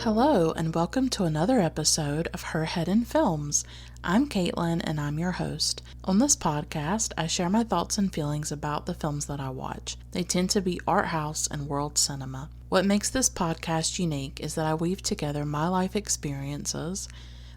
Hello, and welcome to another episode of Her Head in Films. I'm Caitlin, and I'm your host. On this podcast, I share my thoughts and feelings about the films that I watch. They tend to be art house and world cinema. What makes this podcast unique is that I weave together my life experiences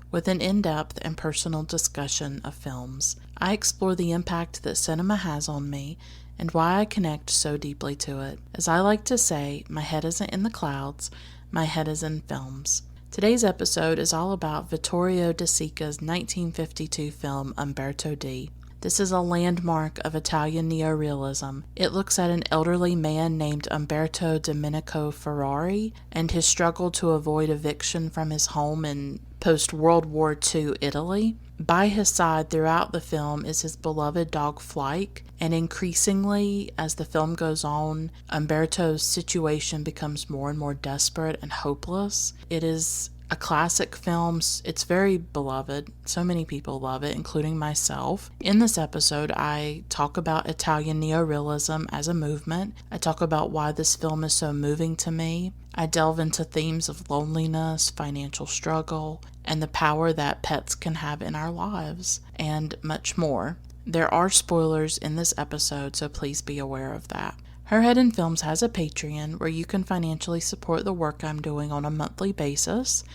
with an in-depth and personal discussion of films. I explore the impact that cinema has on me and why I connect so deeply to it. As I like to say, my head isn't in the clouds, my head is in films. Today's episode is all about Vittorio De Sica's 1952 film Umberto D. This is a landmark of Italian Neorealism. It looks at an elderly man named Umberto Domenico Ferrari and his struggle to avoid eviction from his home in post-World War II Italy. By his side throughout the film is his beloved dog Flike, and increasingly, as the film goes on, Umberto's situation becomes more and more desperate and hopeless. It is a classic film. It's very beloved. So many people love it, including myself. In this episode, I talk about Italian Neorealism as a movement. I talk about why this film is so moving to me. I delve into themes of loneliness, financial struggle, and the power that pets can have in our lives, and much more. There are spoilers in this episode, so please be aware of that. Her Head in Films has a Patreon where you can financially support the work I'm doing on a monthly basis,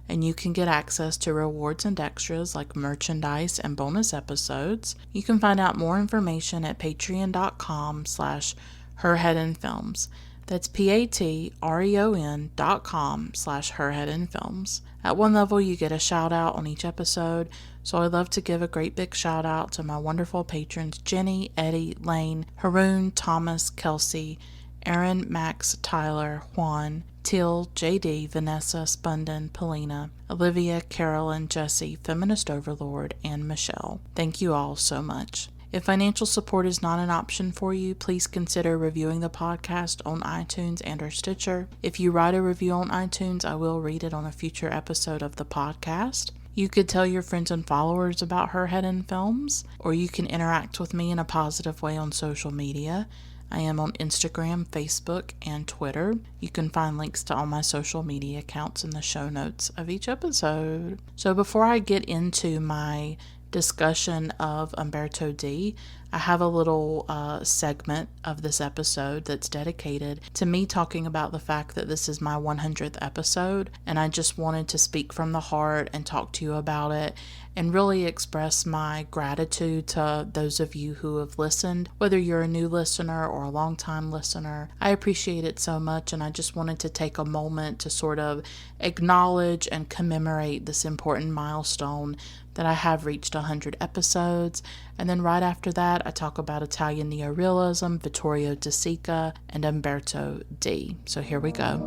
and you can get access to rewards and extras like merchandise and bonus episodes. You can find out more information at patreon.com/herheadinfilms. That's patreon.com/herheadinfilms. At one level, you get a shout out on each episode, so I'd love to give a great big shout out to my wonderful patrons Jenny, Eddie, Lane, Haroon, Thomas, Kelsey, Aaron, Max, Tyler, Juan, Teal, JD, Vanessa, Spunden, Polina, Olivia, Carolyn, Jesse, Feminist Overlord, and Michelle. Thank you all so much. If financial support is not an option for you, please consider reviewing the podcast on iTunes and/or Stitcher. If you write a review on iTunes, I will read it on a future episode of the podcast. You could tell your friends and followers about Her Head in Films, or you can interact with me in a positive way on social media. I am on Instagram, Facebook, and Twitter. You can find links to all my social media accounts in the show notes of each episode. So before I get into my discussion of Umberto D, I have a little segment of this episode that's dedicated to me talking about the fact that this is my 100th episode, and I just wanted to speak from the heart and talk to you about it and really express my gratitude to those of you who have listened, whether you're a new listener or a long-time listener. I appreciate it so much, and I just wanted to take a moment to sort of acknowledge and commemorate this important milestone that I have reached 100 episodes. And then right after that, I talk about Italian Neorealism, Vittorio De Sica, and Umberto D. So here we go.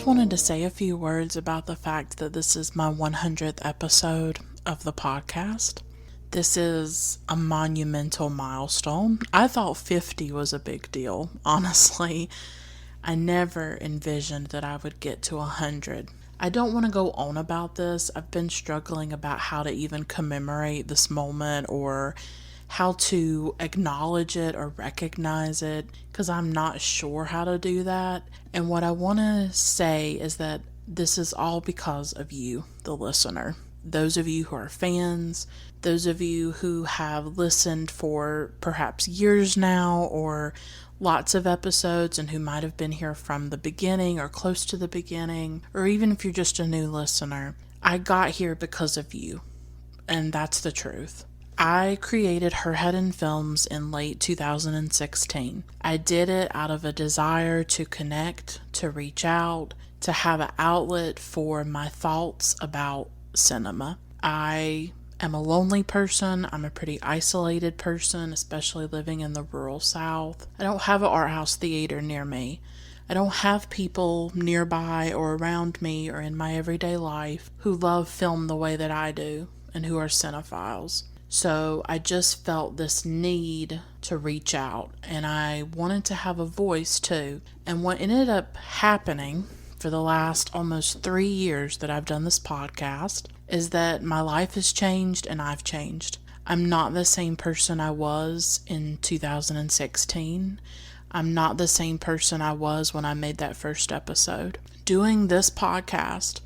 Wanted to say a few words about the fact that this is my 100th episode of the podcast. This is a monumental milestone. I thought 50 was a big deal. Honestly, I never envisioned that I would get to 100. I don't want to go on about this. I've been struggling about how to even commemorate this moment or how to acknowledge it or recognize it, because I'm not sure how to do that. And what I want to say is that this is all because of you, the listener. Those of you who are fans, those of you who have listened for perhaps years now or lots of episodes and who might have been here from the beginning or close to the beginning, or even if you're just a new listener. I got here because of you, and that's the truth. I created Her Head in Films in late 2016. I did it out of a desire to connect, to reach out, to have an outlet for my thoughts about cinema. I am a lonely person. I'm a pretty isolated person, especially living in the rural South. I don't have an art house theater near me. I don't have people nearby or around me or in my everyday life who love film the way that I do and who are cinephiles. So I just felt this need to reach out, and I wanted to have a voice too. And what ended up happening for the last almost 3 years that I've done this podcast is that my life has changed and I've changed. I'm not the same person I was in 2016. I'm not the same person I was when I made that first episode. Doing this podcast,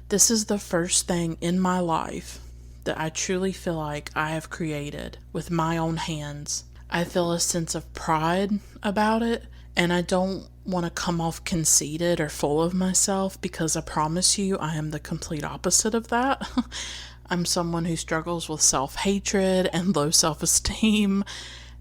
this is the first thing in my life that I truly feel like I have created with my own hands. I feel a sense of pride about it, and I don't want to come off conceited or full of myself, because I promise you I am the complete opposite of that. I'm someone who struggles with self-hatred and low self-esteem,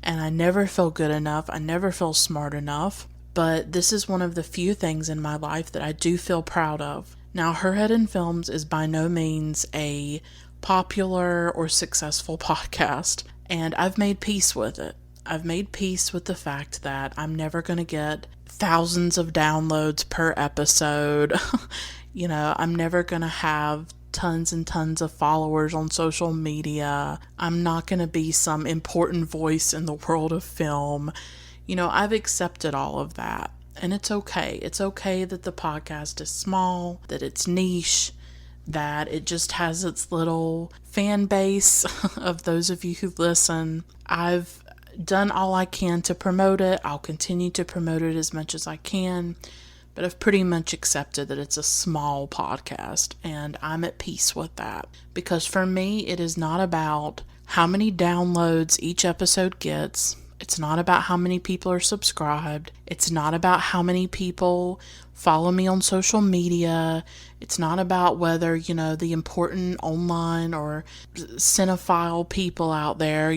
and I never feel good enough. I never feel smart enough. But this is one of the few things in my life that I do feel proud of. Now, Her Head in Films is by no means a popular or successful podcast, and I've made peace with it. I've made peace with the fact that I'm never going to get thousands of downloads per episode. I'm never going to have tons and tons of followers on social media. I'm not going to be some important voice in the world of film. I've accepted all of that, and it's okay. It's okay that the podcast is small, that it's niche, that it just has its little fan base of those of you who listen. I've done all I can to promote it. I'll continue to promote it as much as I can. But I've pretty much accepted that it's a small podcast, and I'm at peace with that. Because for me, it is not about how many downloads each episode gets. It's not about how many people are subscribed. It's not about how many people follow me on social media. It's not about whether, the important online or cinephile people out there,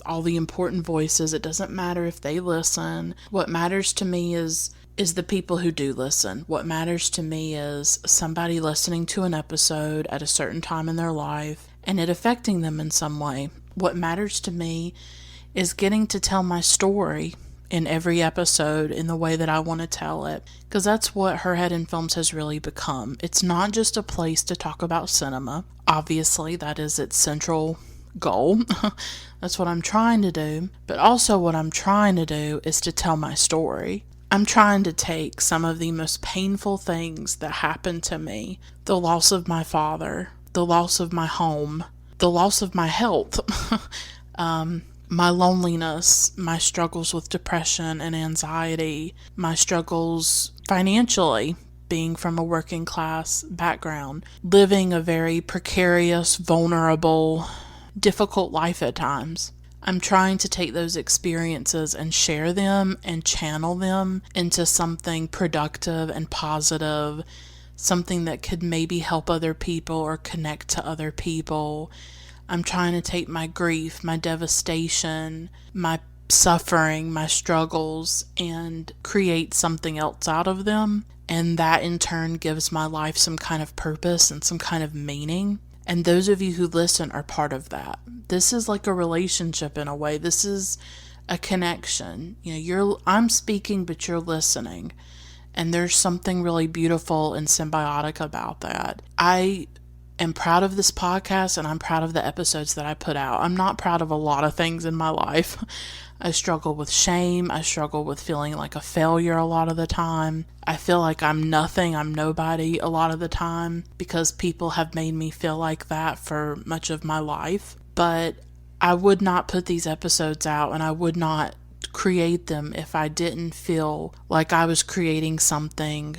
all the important voices. It doesn't matter if they listen. What matters to me is the people who do listen. What matters to me is somebody listening to an episode at a certain time in their life and it affecting them in some way. What matters to me is getting to tell my story in every episode in the way that I want to tell it. Because that's what Her Head in Films has really become. It's not just a place to talk about cinema. Obviously, that is its central goal. That's what I'm trying to do. But also what I'm trying to do is to tell my story. I'm trying to take some of the most painful things that happened to me, the loss of my father, the loss of my home, the loss of my health, my loneliness, my struggles with depression and anxiety, my struggles financially, being from a working class background, living a very precarious, vulnerable, difficult life at times. I'm trying to take those experiences and share them and channel them into something productive and positive, something that could maybe help other people or connect to other people. I'm trying to take my grief, my devastation, my suffering, my struggles, and create something else out of them. And that in turn gives my life some kind of purpose and some kind of meaning. And those of you who listen are part of that. This is like a relationship in a way. This is a connection. I'm speaking, but you're listening. And there's something really beautiful and symbiotic about that. I am proud of this podcast, and I'm proud of the episodes that I put out. I'm not proud of a lot of things in my life. I struggle with shame. I struggle with feeling like a failure a lot of the time. I feel like I'm nothing, I'm nobody a lot of the time, because people have made me feel like that for much of my life. But I would not put these episodes out, and I would not create them if I didn't feel like I was creating something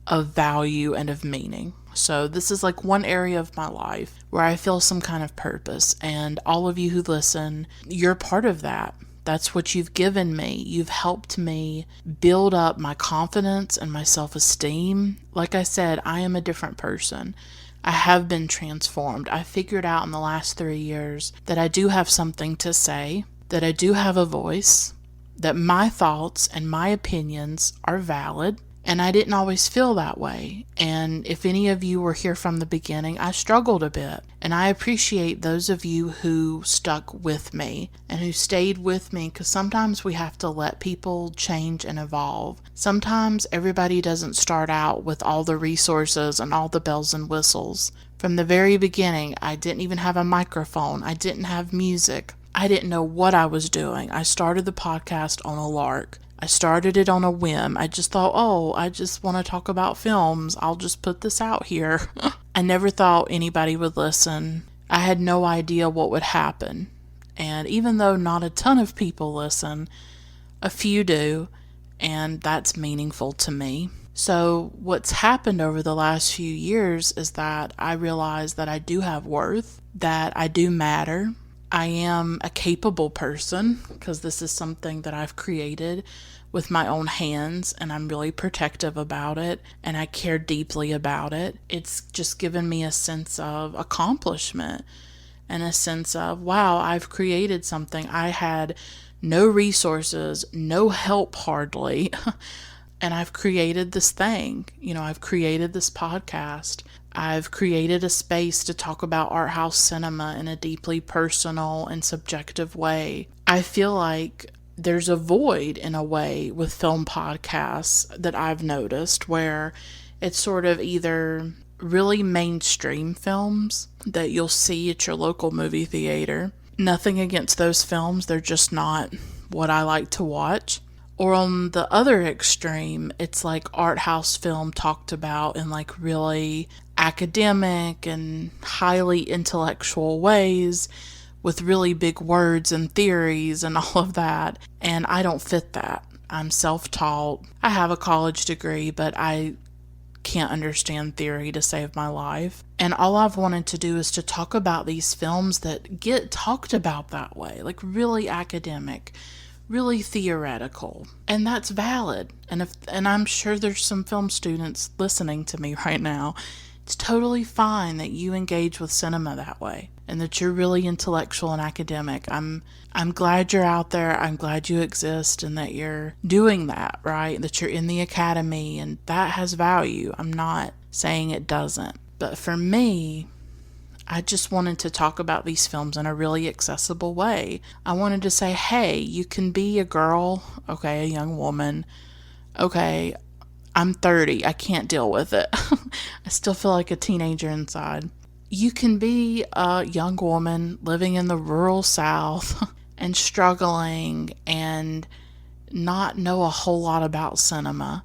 of value and of meaning. So this is like one area of my life where I feel some kind of purpose, and all of you who listen, you're part of that. That's what you've given me. You've helped me build up my confidence and my self-esteem. Like I said, I am a different person. I have been transformed. I figured out in the last 3 years that I do have something to say, that I do have a voice, that my thoughts and my opinions are valid. And I didn't always feel that way. And if any of you were here from the beginning, I struggled a bit. And I appreciate those of you who stuck with me and who stayed with me, because sometimes we have to let people change and evolve. Sometimes everybody doesn't start out with all the resources and all the bells and whistles. From the very beginning, I didn't even have a microphone. I didn't have music. I didn't know what I was doing. I started the podcast on a lark. I started it on a whim. I just thought, oh, I just want to talk about films. I'll just put this out here. I never thought anybody would listen. I had no idea what would happen. And even though not a ton of people listen, a few do, and that's meaningful to me. So what's happened over the last few years is that I realized that I do have worth, that I do matter. I am a capable person because this is something that I've created with my own hands, and I'm really protective about it, and I care deeply about it. It's just given me a sense of accomplishment and a sense of, wow, I've created something. I had no resources, no help hardly. And I've created this thing. I've created this podcast. I've created a space to talk about art house cinema in a deeply personal and subjective way. I feel like there's a void in a way with film podcasts that I've noticed where it's sort of either really mainstream films that you'll see at your local movie theater. Nothing against those films, they're just not what I like to watch. Or on the other extreme, it's like art house film talked about in like really academic and highly intellectual ways with really big words and theories and all of that. And I don't fit that. I'm self-taught. I have a college degree, but I can't understand theory to save my life. And all I've wanted to do is to talk about these films that get talked about that way, like really academic, really theoretical, and that's valid. And I'm sure there's some film students listening to me right now. It's totally fine that you engage with cinema that way and that you're really intellectual and academic. I'm glad you're out there. I'm glad you exist and that you're doing that, right? That you're in the academy, and that has value. I'm not saying it doesn't. But for me, I just wanted to talk about these films in a really accessible way. I wanted to say, hey, you can be a girl, okay, a young woman, okay, I'm 30, I can't deal with it. I still feel like a teenager inside. You can be a young woman living in the rural South and struggling and not know a whole lot about cinema,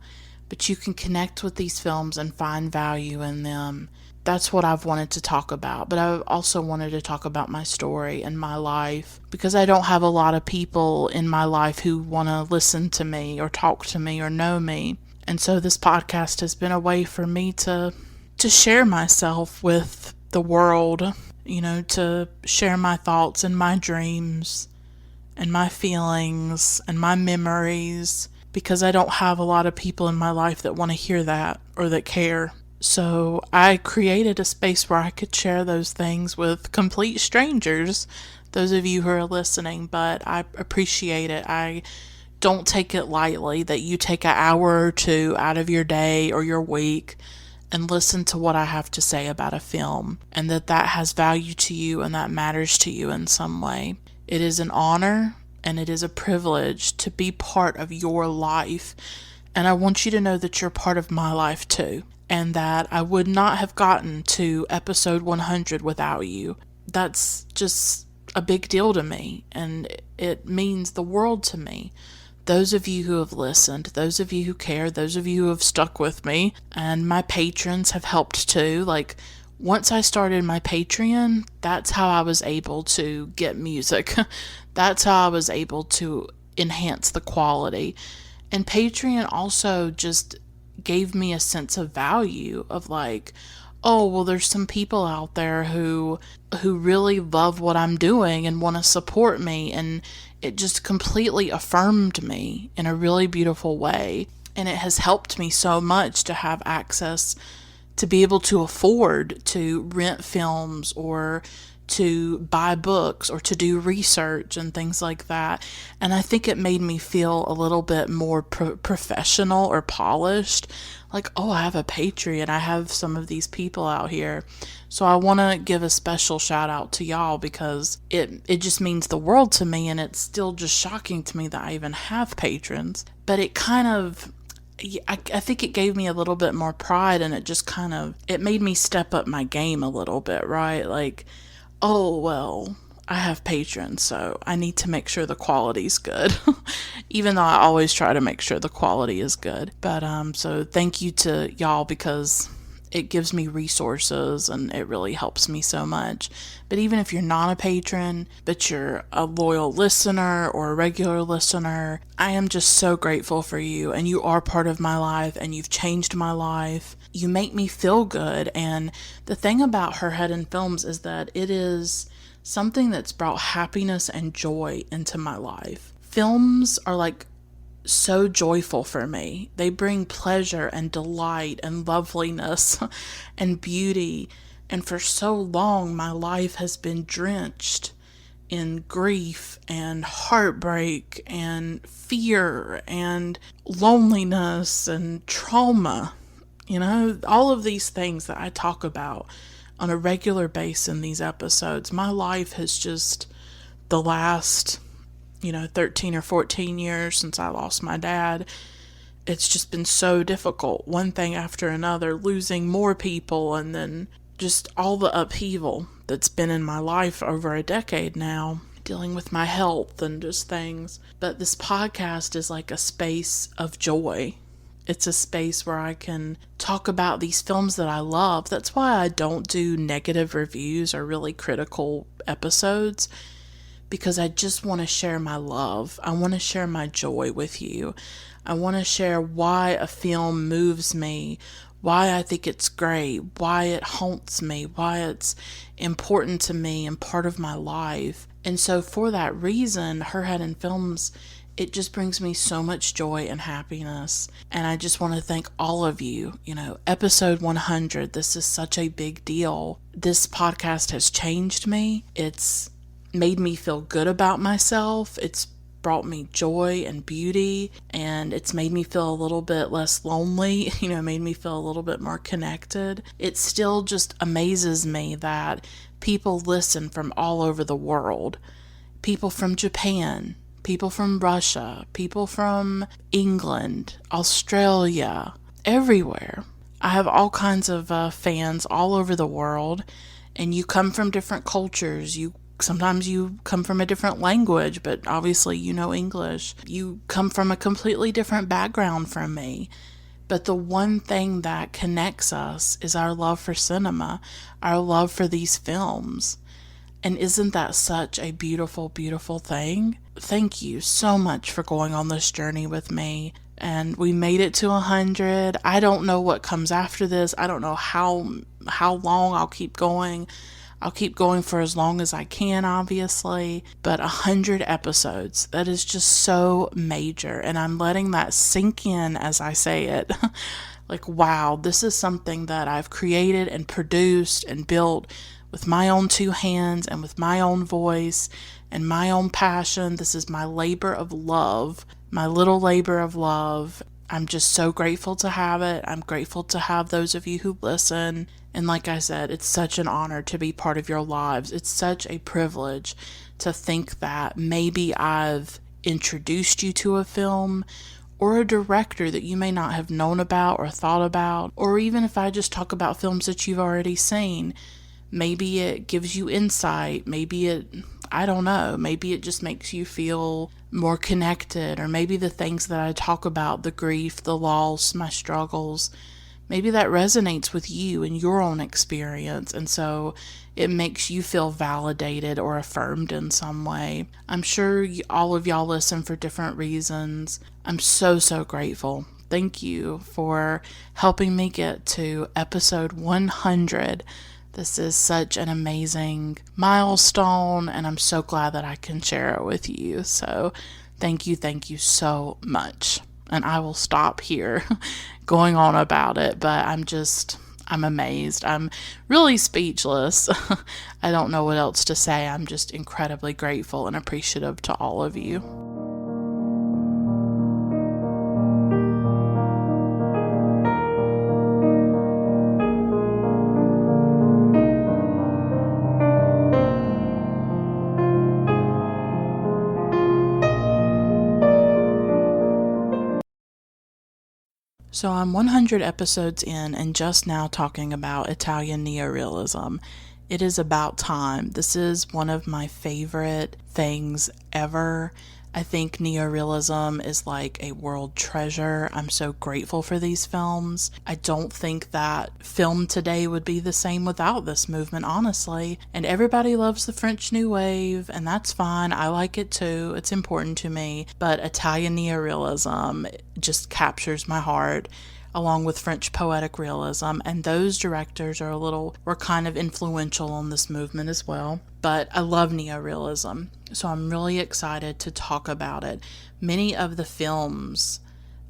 but you can connect with these films and find value in them. That's what I've wanted to talk about, but I've also wanted to talk about my story and my life because I don't have a lot of people in my life who want to listen to me or talk to me or know me. And so this podcast has been a way for me to share myself with the world, to share my thoughts and my dreams and my feelings and my memories, because I don't have a lot of people in my life that want to hear that or that care. So I created a space where I could share those things with complete strangers, those of you who are listening, but I appreciate it. I don't take it lightly that you take an hour or two out of your day or your week and listen to what I have to say about a film, and that has value to you and that matters to you in some way. It is an honor and it is a privilege to be part of your life, and I want you to know that you're part of my life too, and that I would not have gotten to episode 100 without you. That's just a big deal to me, and it means the world to me. Those of you who have listened, those of you who care, those of you who have stuck with me, and my patrons have helped too. Like, once I started my Patreon, that's how I was able to get music. That's how I was able to enhance the quality. And Patreon also just gave me a sense of value of like, oh, well, there's some people out there who really love what I'm doing and want to support me, and it just completely affirmed me in a really beautiful way. And it has helped me so much to have access to be able to afford to rent films or to buy books or to do research and things like that. And I think it made me feel a little bit more professional or polished. Like, oh, I have a Patreon. I have some of these people out here. So I want to give a special shout out to y'all because it just means the world to me, and it's still just shocking to me that I even have patrons. But it kind of I think it gave me a little bit more pride, and it just kind of, it made me step up my game a little bit, right? Like, oh, well, I have patrons, so I need to make sure the quality's good. Even though I always try to make sure the quality is good. But so thank you to y'all, because it gives me resources and it really helps me so much. But even if you're not a patron, but you're a loyal listener or a regular listener, I am just so grateful for you, and you are part of my life, and you've changed my life. You make me feel good. And the thing about Her Head in Films is that it is something that's brought happiness and joy into my life. Films are like so joyful for me. They bring pleasure and delight and loveliness and beauty. And for so long, my life has been drenched in grief and heartbreak and fear and loneliness and trauma. You know, all of these things that I talk about on a regular basis in these episodes. My life has just, the last 13 or 14 years since I lost my dad, it's just been so difficult. One thing after another, losing more people, and then just all the upheaval that's been in my life over a decade now, dealing with my health and just things. But this podcast is like a space of joy. It's a space where I can talk about these films that I love. That's why I don't do negative reviews or really critical episodes, because I just want to share my love. I want to share my joy with you. I want to share why a film moves me, why I think it's great, why it haunts me, why it's important to me and part of my life. And so for that reason, Her Head in Films, it just brings me so much joy and happiness. And I just want to thank all of you. Episode 100, this is such a big deal. This podcast has changed me. It's made me feel good about myself. It's brought me joy and beauty, and it's made me feel a little bit less lonely, made me feel a little bit more connected. It still just amazes me that people listen from all over the world. People from Japan, people from Russia, people from England, Australia, everywhere. I have all kinds of fans all over the world, and you come from different cultures. Sometimes you come from a different language, but obviously you know English. You come from a completely different background from me. But the one thing that connects us is our love for cinema, our love for these films. And isn't that such a beautiful, beautiful thing? Thank you so much for going on this journey with me. And we made it to 100. I don't know what comes after this. I don't know how long I'll keep going. I'll keep going for as long as I can, obviously, but 100 episodes, that is just so major, and I'm letting that sink in as I say it. Like, wow, this is something that I've created and produced and built with my own two hands and with my own voice and my own passion. This is my labor of love, my little labor of love. I'm just so grateful to have it. I'm grateful to have those of you who listen. And like I said, it's such an honor to be part of your lives. It's such a privilege to think that maybe I've introduced you to a film or a director that you may not have known about or thought about. Or even if I just talk about films that you've already seen, maybe it gives you insight. I don't know, maybe it just makes you feel more connected. Or maybe the things that I talk about, the grief, the loss, my struggles, maybe that resonates with you and your own experience, and so it makes you feel validated or affirmed in some way. I'm sure all of y'all listen for different reasons. I'm so, so grateful. Thank you for helping me get to episode 100. This is such an amazing milestone, and I'm so glad that I can share it with you. So thank you so much. And I will stop here going on about it, but I'm amazed. I'm really speechless. I don't know what else to say. I'm just incredibly grateful and appreciative to all of you. So I'm 100 episodes in and just now talking about Italian Neorealism. It is about time. This is one of my favorite things ever. I think neorealism is like a world treasure. I'm so grateful for these films. I don't think that film today would be the same without this movement, honestly. And everybody loves the French New Wave, and that's fine. I like it too. It's important to me. But Italian neorealism just captures my heart, along with French poetic realism, and those directors were kind of influential on this movement as well. But I love neorealism, so I'm really excited to talk about it. Many of the films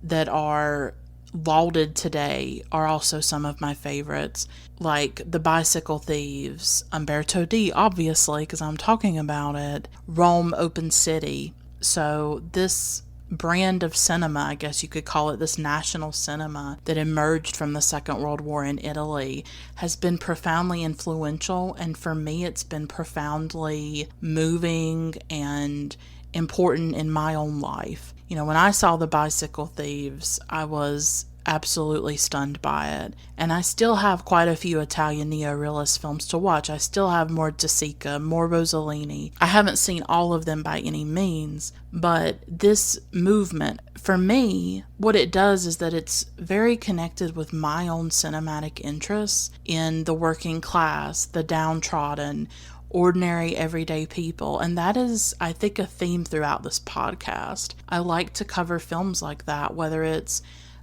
that are lauded today are also some of my favorites, like The Bicycle Thieves, Umberto D, obviously, because I'm talking about it, Rome Open City. So this brand of cinema, I guess you could call it, this national cinema that emerged from the Second World War in Italy, has been profoundly influential, and for me it's been profoundly moving and important in my own life. You know, when I saw The Bicycle Thieves, I was absolutely stunned by it. And I still have quite a few Italian neorealist films to watch. I still have more De Sica, more Rossellini. I haven't seen all of them by any means, but this movement, for me, what it does is that it's very connected with my own cinematic interests in the working class, the downtrodden, ordinary everyday people. And that is, I think, a theme throughout this podcast. I like to cover films like that, whether it's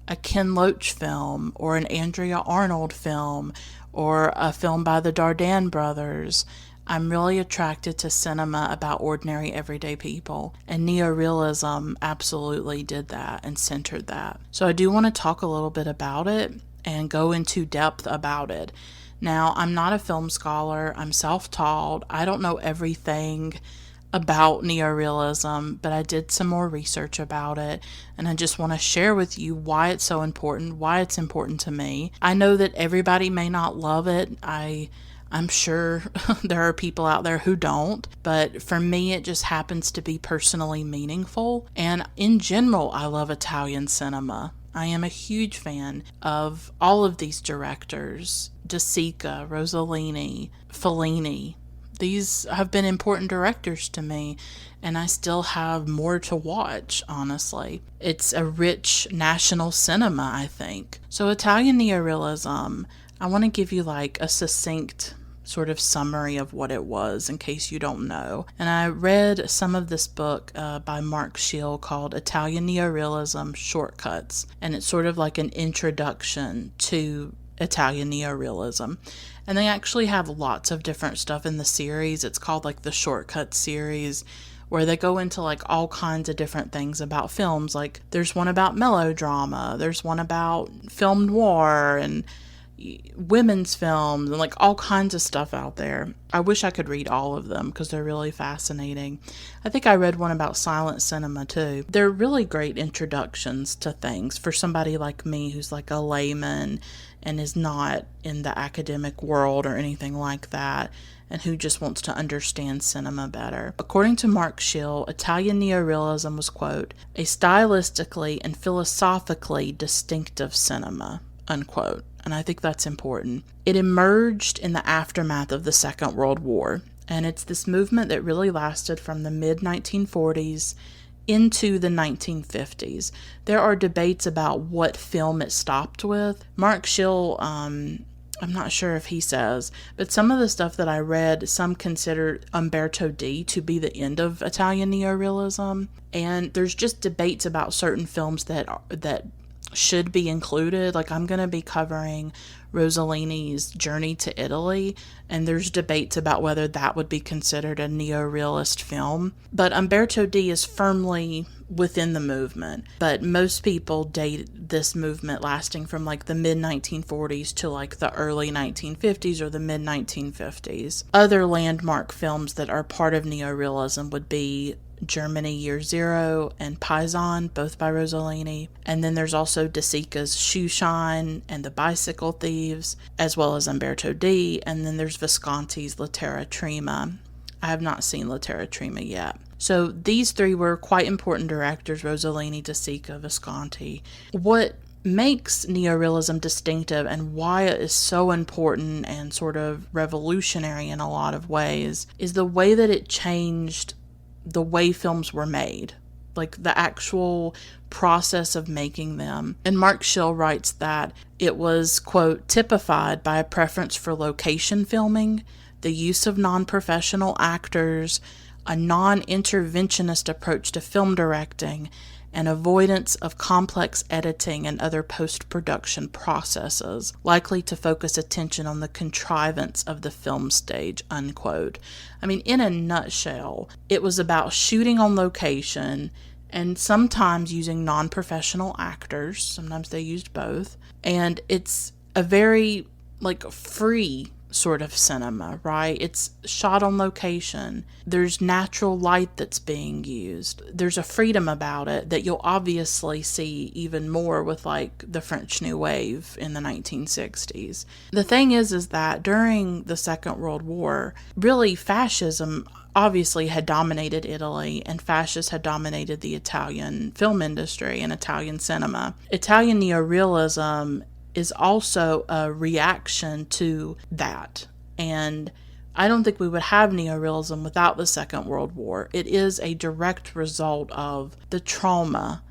a Ken Loach film or an Andrea Arnold film or a film by the Dardenne brothers. I'm really attracted to cinema about ordinary everyday people, and neorealism absolutely did that and centered that. So I do want to talk a little bit about it and go into depth about it. Now, I'm not a film scholar. I'm self-taught. I don't know everything about neorealism, but I did some more research about it, and I just want to share with you why it's so important, why it's important to me. I know that everybody may not love it. I'm sure there are people out there who don't, but for me it just happens to be personally meaningful. And in general, I love Italian cinema. I am a huge fan of all of these directors: De Sica, Rossellini, Fellini. These have been important directors to me, and I still have more to watch, honestly. It's a rich national cinema, I think. So Italian neorealism, I want to give you like a succinct sort of summary of what it was in case you don't know. And I read some of this book by Mark Schill called Italian Neorealism Shortcuts, and it's sort of like an introduction to Italian neorealism. And they actually have lots of different stuff in the series. It's called like the Shortcut series, where they go into like all kinds of different things about films. Like there's one about melodrama, there's one about film noir and women's films, and like all kinds of stuff out there. I wish I could read all of them because they're really fascinating. I think I read one about silent cinema too. They're really great introductions to things for somebody like me who's like a layman and is not in the academic world or anything like that, and who just wants to understand cinema better. According to Mark Schill, Italian neorealism was, quote, a stylistically and philosophically distinctive cinema, unquote. And I think that's important. It emerged in the aftermath of the Second World War, and it's this movement that really lasted from the mid-1940s into the 1950s. There are debates about what film it stopped with. Mark Schill, I'm not sure if he says, but some of the stuff that I read, some consider Umberto D to be the end of Italian neorealism, and there's just debates about certain films that should be included. Like I'm going to be covering Rossellini's Journey to Italy, and there's debates about whether that would be considered a neorealist film. But Umberto D is firmly within the movement. But most people date this movement lasting from like the mid-1940s to like the early 1950s or the mid-1950s. Other landmark films that are part of neorealism would be Germany Year Zero and Paisan, both by Rossellini. And then there's also De Sica's Shoeshine and The Bicycle Thieves, as well as Umberto D. And then there's Visconti's La Terra Trema. I have not seen La Terra Trema yet. So these three were quite important directors: Rossellini, De Sica, Visconti. What makes neorealism distinctive and why it is so important and sort of revolutionary in a lot of ways is the way that it changed the way films were made, like the actual process of making them. And Mark Schill writes that it was, quote, typified by a preference for location filming, the use of non-professional actors, a non-interventionist approach to film directing, and avoidance of complex editing and other post-production processes, likely to focus attention on the contrivance of the film stage, unquote. I mean, in a nutshell, it was about shooting on location and sometimes using non-professional actors. Sometimes they used both. And it's a very, free sort of cinema, right? It's shot on location. There's natural light that's being used. There's a freedom about it that you'll obviously see even more with the French New Wave in the 1960s. The thing is that during the Second World War, really fascism obviously had dominated Italy, and fascists had dominated the Italian film industry and Italian cinema. Italian Neorealism is also a reaction to that. And I don't think we would have neorealism without the Second World War. It is a direct result of the trauma,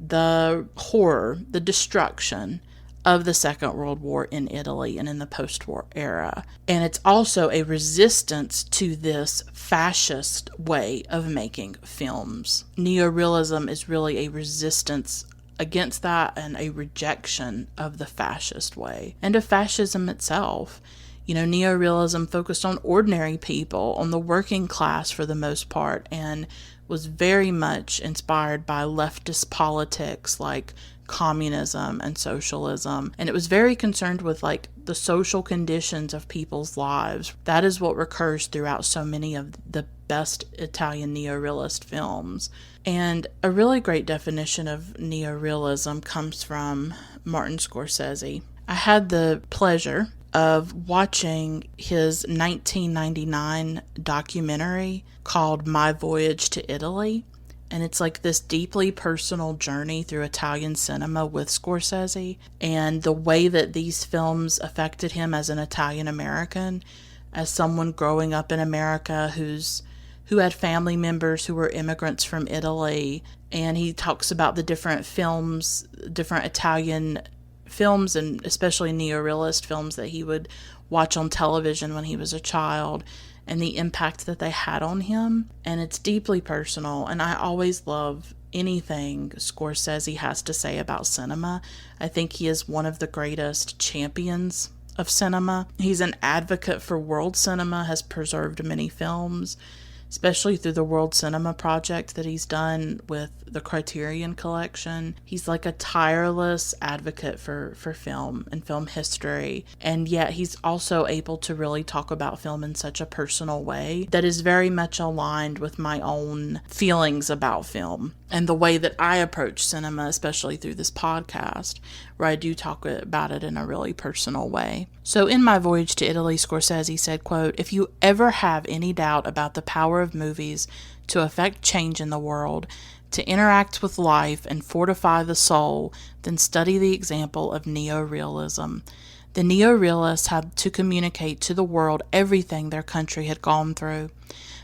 the horror, the destruction of the Second World War in Italy and in the post-war era. And it's also a resistance to this fascist way of making films. Neorealism is really a resistance against that and a rejection of the fascist way and of fascism itself. Neorealism focused on ordinary people, on the working class for the most part, and was very much inspired by leftist politics like communism and socialism. And it was very concerned with the social conditions of people's lives. That is what recurs throughout so many of the best Italian neorealist films. And a really great definition of neorealism comes from Martin Scorsese. I had the pleasure of watching his 1999 documentary called My Voyage to Italy. And it's this deeply personal journey through Italian cinema with Scorsese and the way that these films affected him as an Italian American, as someone growing up in America who had family members who were immigrants from Italy. And he talks about the different films, different Italian films, and especially neorealist films that he would watch on television when he was a child, and the impact that they had on him. And it's deeply personal, and I always love anything Scorsese has to say about cinema. I think he is one of the greatest champions of cinema. He's an advocate for world cinema, has preserved many films, especially through the World Cinema Project that he's done with the Criterion Collection. He's a tireless advocate for film and film history, and yet he's also able to really talk about film in such a personal way that is very much aligned with my own feelings about film and the way that I approach cinema, especially through this podcast, where I do talk about it in a really personal way. So in My Voyage to Italy, Scorsese said, quote, "If you ever have any doubt about the power of movies to affect change in the world, to interact with life and fortify the soul, then study the example of neorealism. The neorealists had to communicate to the world everything their country had gone through.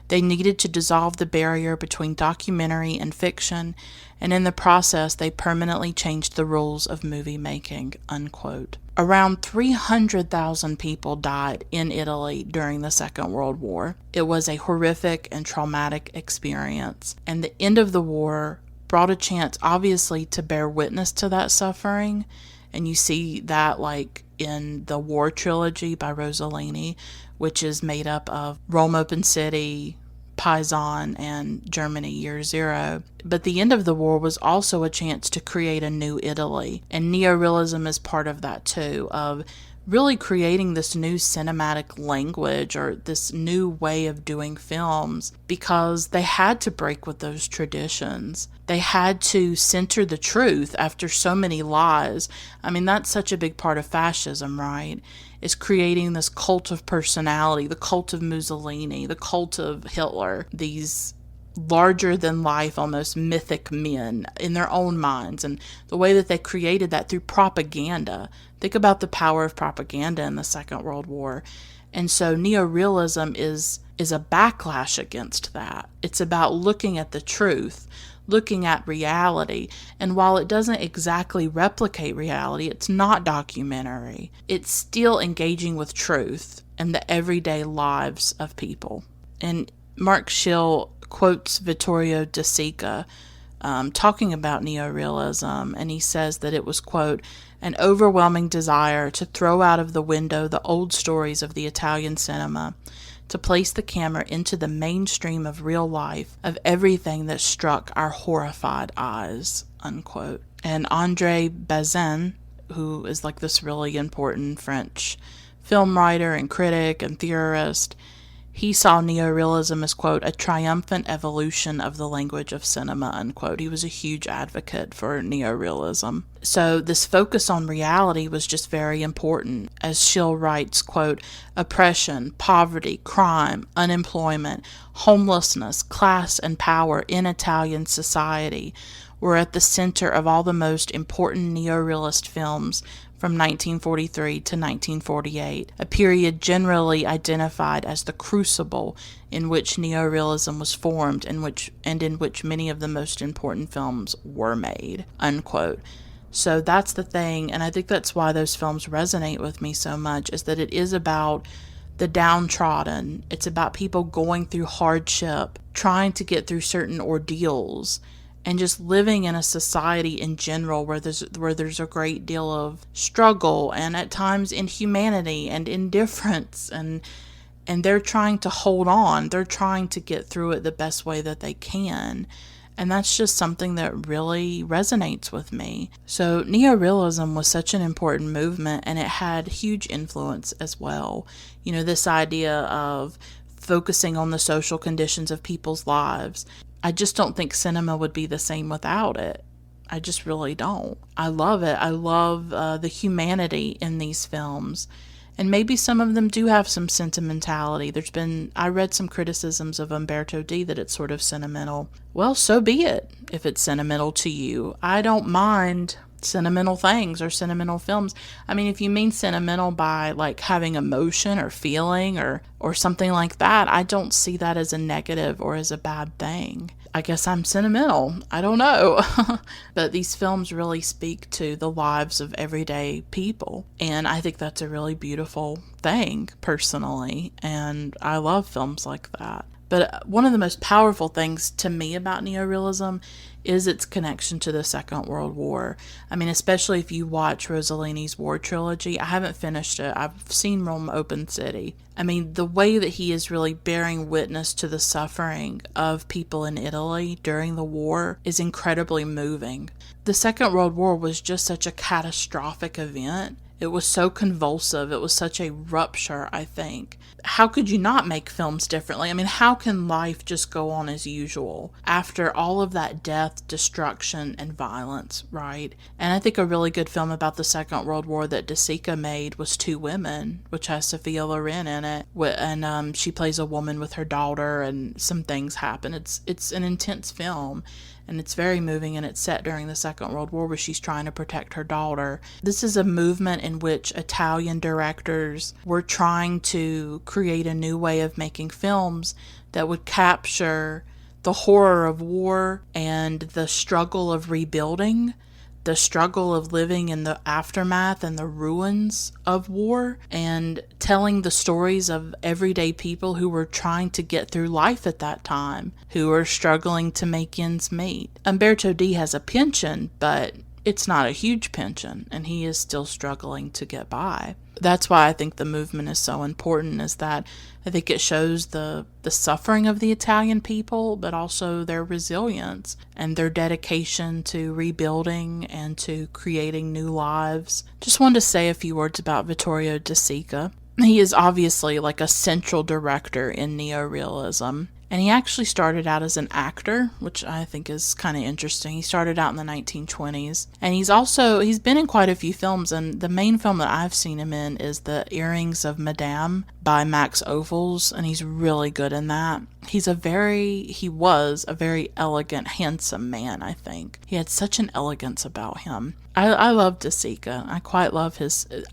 They needed to dissolve the barrier between documentary and fiction, and in the process they permanently changed the rules of movie making," unquote. Around 300,000 people died in Italy during the Second World War. It was a horrific and traumatic experience, and the end of the war brought a chance, obviously, to bear witness to that suffering, and you see that in the War Trilogy by Rossellini, which is made up of Rome Open City, Paisan, and Germany Year Zero. But the end of the war was also a chance to create a new Italy, and neorealism is part of that too, of really creating this new cinematic language or this new way of doing films, because they had to break with those traditions. They had to center the truth after so many lies. I mean, that's such a big part of fascism, right? Is creating this cult of personality, the cult of Mussolini, the cult of Hitler, these larger than life, almost mythic men in their own minds, and the way that they created that through propaganda. Think about the power of propaganda in the Second World War. And so neorealism is a backlash against that. It's about looking at the truth, looking at reality. And while it doesn't exactly replicate reality, it's not documentary. It's still engaging with truth and the everyday lives of people. And Mark Schill quotes Vittorio De Sica talking about neorealism, and he says that it was, quote, an overwhelming desire to throw out of the window the old stories of the Italian cinema, to place the camera into the mainstream of real life, of everything that struck our horrified eyes, unquote. And André Bazin, who is like this really important French film writer and critic and theorist, he saw neorealism as, quote, a triumphant evolution of the language of cinema, unquote. He was a huge advocate for neorealism. So this focus on reality was just very important. As Schill writes, quote, oppression, poverty, crime, unemployment, homelessness, class, and power in Italian society were at the center of all the most important neorealist films from 1943 to 1948, a period generally identified as the crucible in which neorealism was formed and in which many of the most important films were made, unquote. So that's the thing, and I think that's why those films resonate with me so much, is that it is about the downtrodden. It's about people going through hardship, trying to get through certain ordeals, and just living in a society in general where there's a great deal of struggle and at times inhumanity and indifference, and they're trying to hold on. They're trying to get through it the best way that they can. And that's just something that really resonates with me. So neorealism was such an important movement, and it had huge influence as well. You know, this idea of focusing on the social conditions of people's lives. I just don't think cinema would be the same without it. I just really don't. I love it. I love the humanity in these films. And maybe some of them do have some sentimentality. I read some criticisms of Umberto D that it's sort of sentimental. Well, so be it if it's sentimental to you. I don't mind sentimental things or sentimental films. I mean, if you mean sentimental by like having emotion or feeling or something like that, I don't see that as a negative or as a bad thing. I guess I'm sentimental. I don't know. But these films really speak to the lives of everyday people. And I think that's a really beautiful thing, personally. And I love films like that. But one of the most powerful things to me about neorealism is its connection to the Second World War. I mean, especially if you watch Rossellini's War Trilogy. I haven't finished it. I've seen Rome Open City. I mean, the way that he is really bearing witness to the suffering of people in Italy during the war is incredibly moving. The Second World War was just such a catastrophic event. It was so convulsive. It was such a rupture, I think. How could you not make films differently? I mean, how can life just go on as usual after all of that death, destruction, and violence, right? And I think a really good film about the Second World War that De Sica made was Two Women, which has Sophia Loren in it. And she plays a woman with her daughter, and some things happen. It's an intense film. And it's very moving, and it's set during the Second World War where she's trying to protect her daughter. This is a movement in which Italian directors were trying to create a new way of making films that would capture the horror of war and the struggle of rebuilding, the struggle of living in the aftermath and the ruins of war, and telling the stories of everyday people who were trying to get through life at that time, who were struggling to make ends meet. Umberto D has a pension, but it's not a huge pension, and he is still struggling to get by. That's why I think the movement is so important, is that I think it shows the suffering of the Italian people, but also their resilience and their dedication to rebuilding and to creating new lives. Just wanted to say a few words about Vittorio De Sica. He is obviously like a central director in neorealism. And he actually started out as an actor, which I think is kind of interesting. He started out in the 1920s. And he's been in quite a few films, and the main film that I've seen him in is The Earrings of Madame by Max Ovals, and he's really good in that. He was a very elegant, handsome man, I think. He had such an elegance about him. I love De Sica. I quite love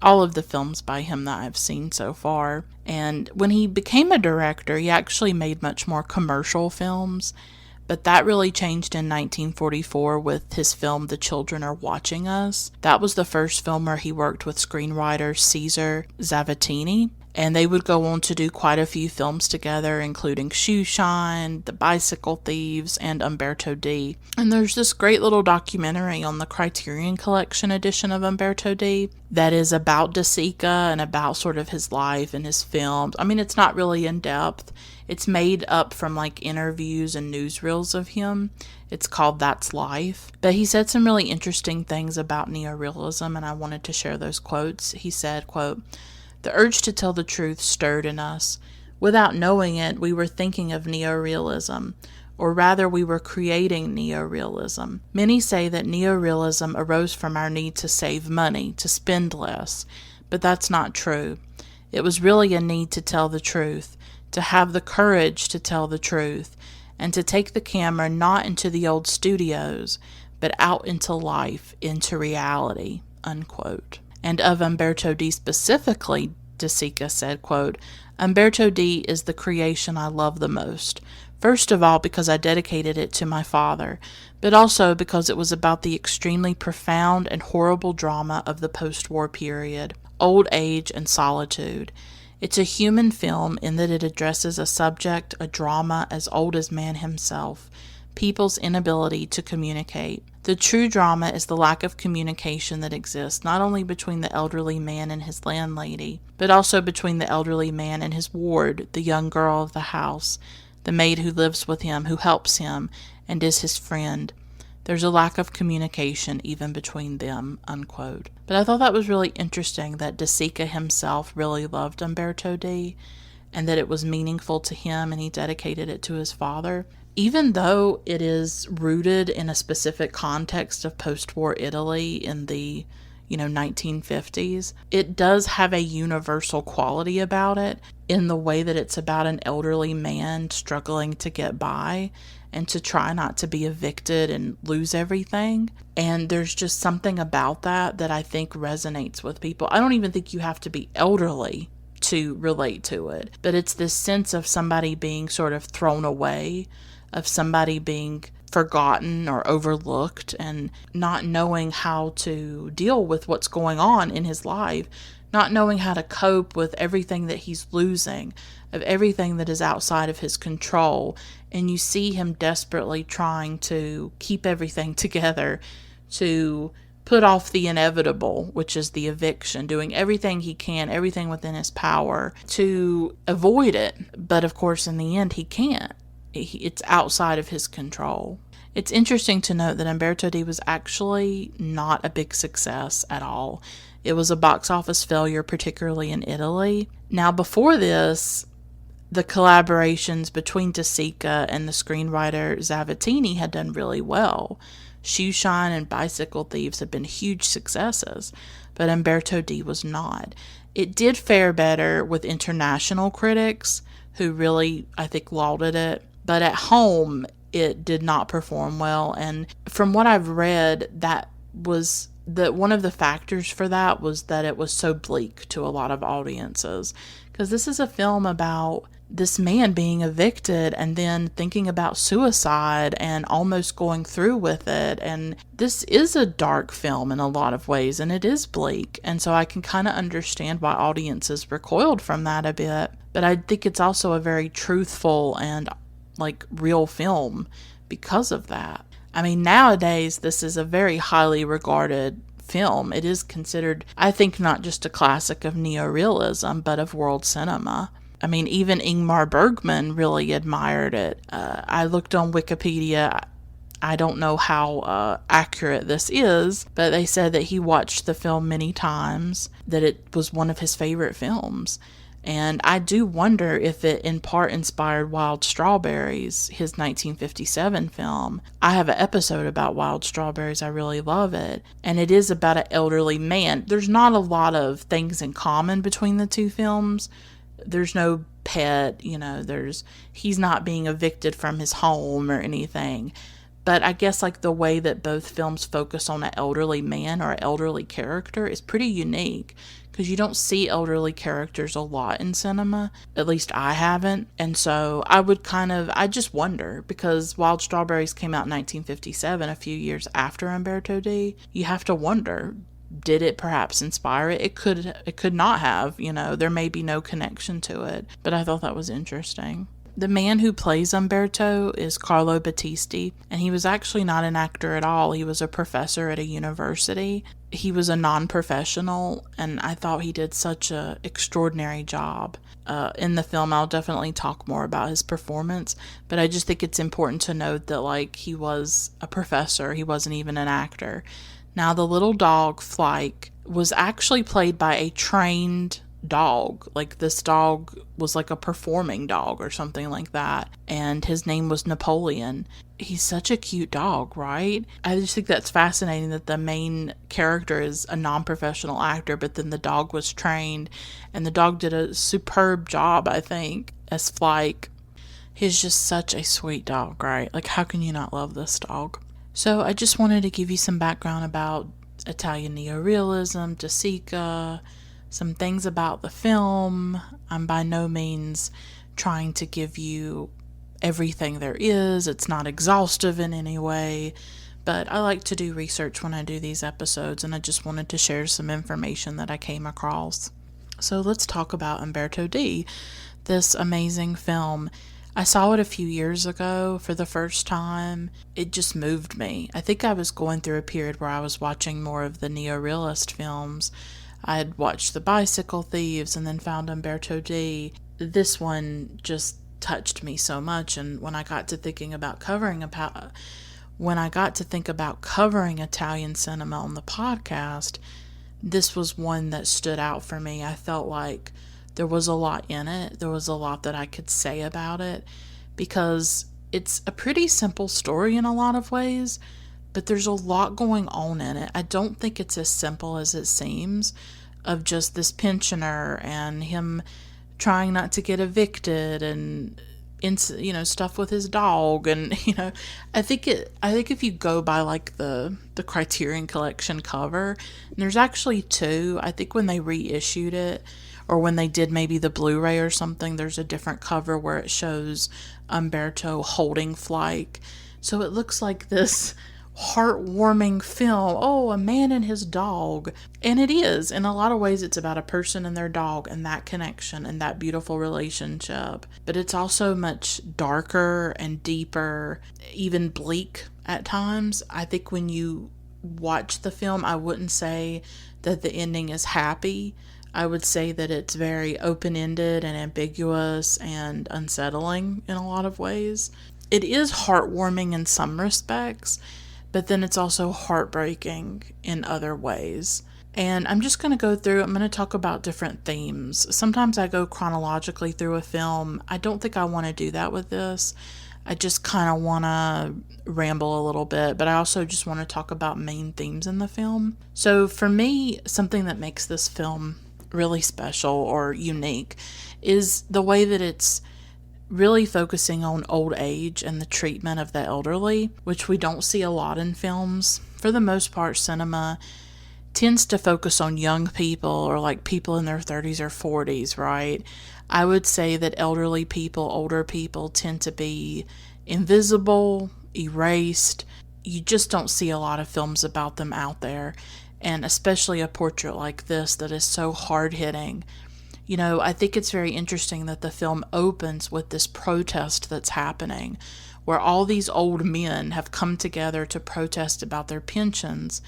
all of the films by him that I've seen so far. And when he became a director, he actually made much more commercial films. But that really changed in 1944 with his film The Children Are Watching Us. That was the first film where he worked with screenwriter Cesar Zavattini. And they would go on to do quite a few films together, including Shoe Shine, The Bicycle Thieves, and Umberto D. And there's this great little documentary on the Criterion Collection edition of Umberto D that is about De Sica and about sort of his life and his films. I mean, it's not really in depth. It's made up from like interviews and newsreels of him. It's called That's Life. But he said some really interesting things about neorealism, and I wanted to share those quotes. He said, quote, "The urge to tell the truth stirred in us. Without knowing it, we were thinking of neorealism, or rather we were creating neorealism. Many say that neorealism arose from our need to save money, to spend less, but that's not true. It was really a need to tell the truth, to have the courage to tell the truth, and to take the camera not into the old studios, but out into life, into reality," unquote. And of Umberto D specifically, De Sica said, quote, "Umberto D is the creation I love the most. First of all, because I dedicated it to my father, but also because it was about the extremely profound and horrible drama of the post-war period, old age and solitude. It's a human film in that it addresses a subject, a drama as old as man himself, people's inability to communicate. The true drama is the lack of communication that exists not only between the elderly man and his landlady, but also between the elderly man and his ward, the young girl of the house, the maid who lives with him, who helps him, and is his friend. There's a lack of communication even between them," unquote. But I thought that was really interesting that De Sica himself really loved Umberto D, and that it was meaningful to him and he dedicated it to his father. Even though it is rooted in a specific context of post-war Italy in the 1950s, it does have a universal quality about it in the way that it's about an elderly man struggling to get by and to try not to be evicted and lose everything. And there's just something about that I think resonates with people. I don't even think you have to be elderly to relate to it, but it's this sense of somebody being sort of thrown away, of somebody being forgotten or overlooked and not knowing how to deal with what's going on in his life, not knowing how to cope with everything that he's losing, of everything that is outside of his control. And you see him desperately trying to keep everything together, to put off the inevitable, which is the eviction, doing everything he can, everything within his power to avoid it. But of course, in the end, he can't. It's outside of his control. It's interesting to note that Umberto D was actually not a big success at all. It was a box office failure, particularly in Italy. Now, before this, the collaborations between De Sica and the screenwriter Zavattini had done really well. Shoe Shine and Bicycle Thieves had been huge successes, but Umberto D was not. It did fare better with international critics, who really, I think, lauded it. But at home, it did not perform well. And from what I've read, one of the factors for that was that it was so bleak to a lot of audiences. Because this is a film about this man being evicted and then thinking about suicide and almost going through with it. And this is a dark film in a lot of ways, and it is bleak. And so I can kind of understand why audiences recoiled from that a bit. But I think it's also a very truthful and real film because of that. I mean, nowadays, this is a very highly regarded film. It is considered, I think, not just a classic of neorealism, but of world cinema. I mean, even Ingmar Bergman really admired it. I looked on Wikipedia. I don't know how accurate this is, but they said that he watched the film many times, that it was one of his favorite films. And I do wonder if it in part inspired Wild Strawberries, his 1957 film. I have an episode about Wild Strawberries. I really love it. And it is about an elderly man. There's not a lot of things in common between the two films. There's no pet, he's not being evicted from his home or anything. But I guess like the way that both films focus on an elderly man or an elderly character is pretty unique, because you don't see elderly characters a lot in cinema. At least I haven't. And so I just wonder, because Wild Strawberries came out in 1957, a few years after Umberto D. You have to wonder, did it perhaps inspire it? It could not have, there may be no connection to it. But I thought that was interesting. The man who plays Umberto is Carlo Battisti, and he was actually not an actor at all. He was a professor at a university. He was a non-professional, and I thought he did such an extraordinary job. In the film, I'll definitely talk more about his performance, but I just think it's important to note that, he was a professor. He wasn't even an actor. Now, the little dog, Flike, was actually played by a trained dog. This dog was like a performing dog or something like that, and his name was Napoleon. He's such a cute dog, right? I just think that's fascinating that the main character is a non-professional actor, but then the dog was trained, and the dog did a superb job, I think, as Flike. He's just such a sweet dog, right? How can you not love this dog? So I just wanted to give you some background about Italian Neorealism, De Sica, some things about the film. I'm by no means trying to give you everything there is. It's not exhaustive in any way, but I like to do research when I do these episodes, and I just wanted to share some information that I came across. So let's talk about Umberto D, this amazing film. I saw it a few years ago for the first time. It just moved me. I think I was going through a period where I was watching more of the neorealist films. I had watched The Bicycle Thieves and then found Umberto D. This one just touched me so much, and when I got to think about covering Italian cinema on the podcast, this was one that stood out for me. I felt like there was a lot in it. There was a lot that I could say about it, because it's a pretty simple story in a lot of ways, but there's a lot going on in it. I don't think it's as simple as it seems, of just this pensioner and him trying not to get evicted and stuff with his dog. And I think if you go by the Criterion Collection cover, and there's actually two. I think when they reissued it, or when they did maybe the Blu-ray or something, there's a different cover where it shows Umberto holding Flike. So it looks like this heartwarming film. Oh, a man and his dog. And it is. In a lot of ways, it's about a person and their dog and that connection and that beautiful relationship. But it's also much darker and deeper, even bleak at times. I think when you watch the film, I wouldn't say that the ending is happy. I would say that it's very open-ended and ambiguous and unsettling in a lot of ways. It is heartwarming in some respects, but then it's also heartbreaking in other ways. And I'm just going to go through, I'm going to talk about different themes. Sometimes I go chronologically through a film. I don't think I want to do that with this. I just kind of want to ramble a little bit, but I also just want to talk about main themes in the film. So for me, something that makes this film really special or unique is the way that it's really focusing on old age and the treatment of the elderly, which we don't see a lot in films. For the most part, cinema tends to focus on young people, or people in their 30s or 40s, right? I would say that elderly people, older people, tend to be invisible, erased. You just don't see a lot of films about them out there, and especially a portrait like this that is so hard-hitting. I think it's very interesting that the film opens with this protest that's happening, where all these old men have come together to protest about their pensions,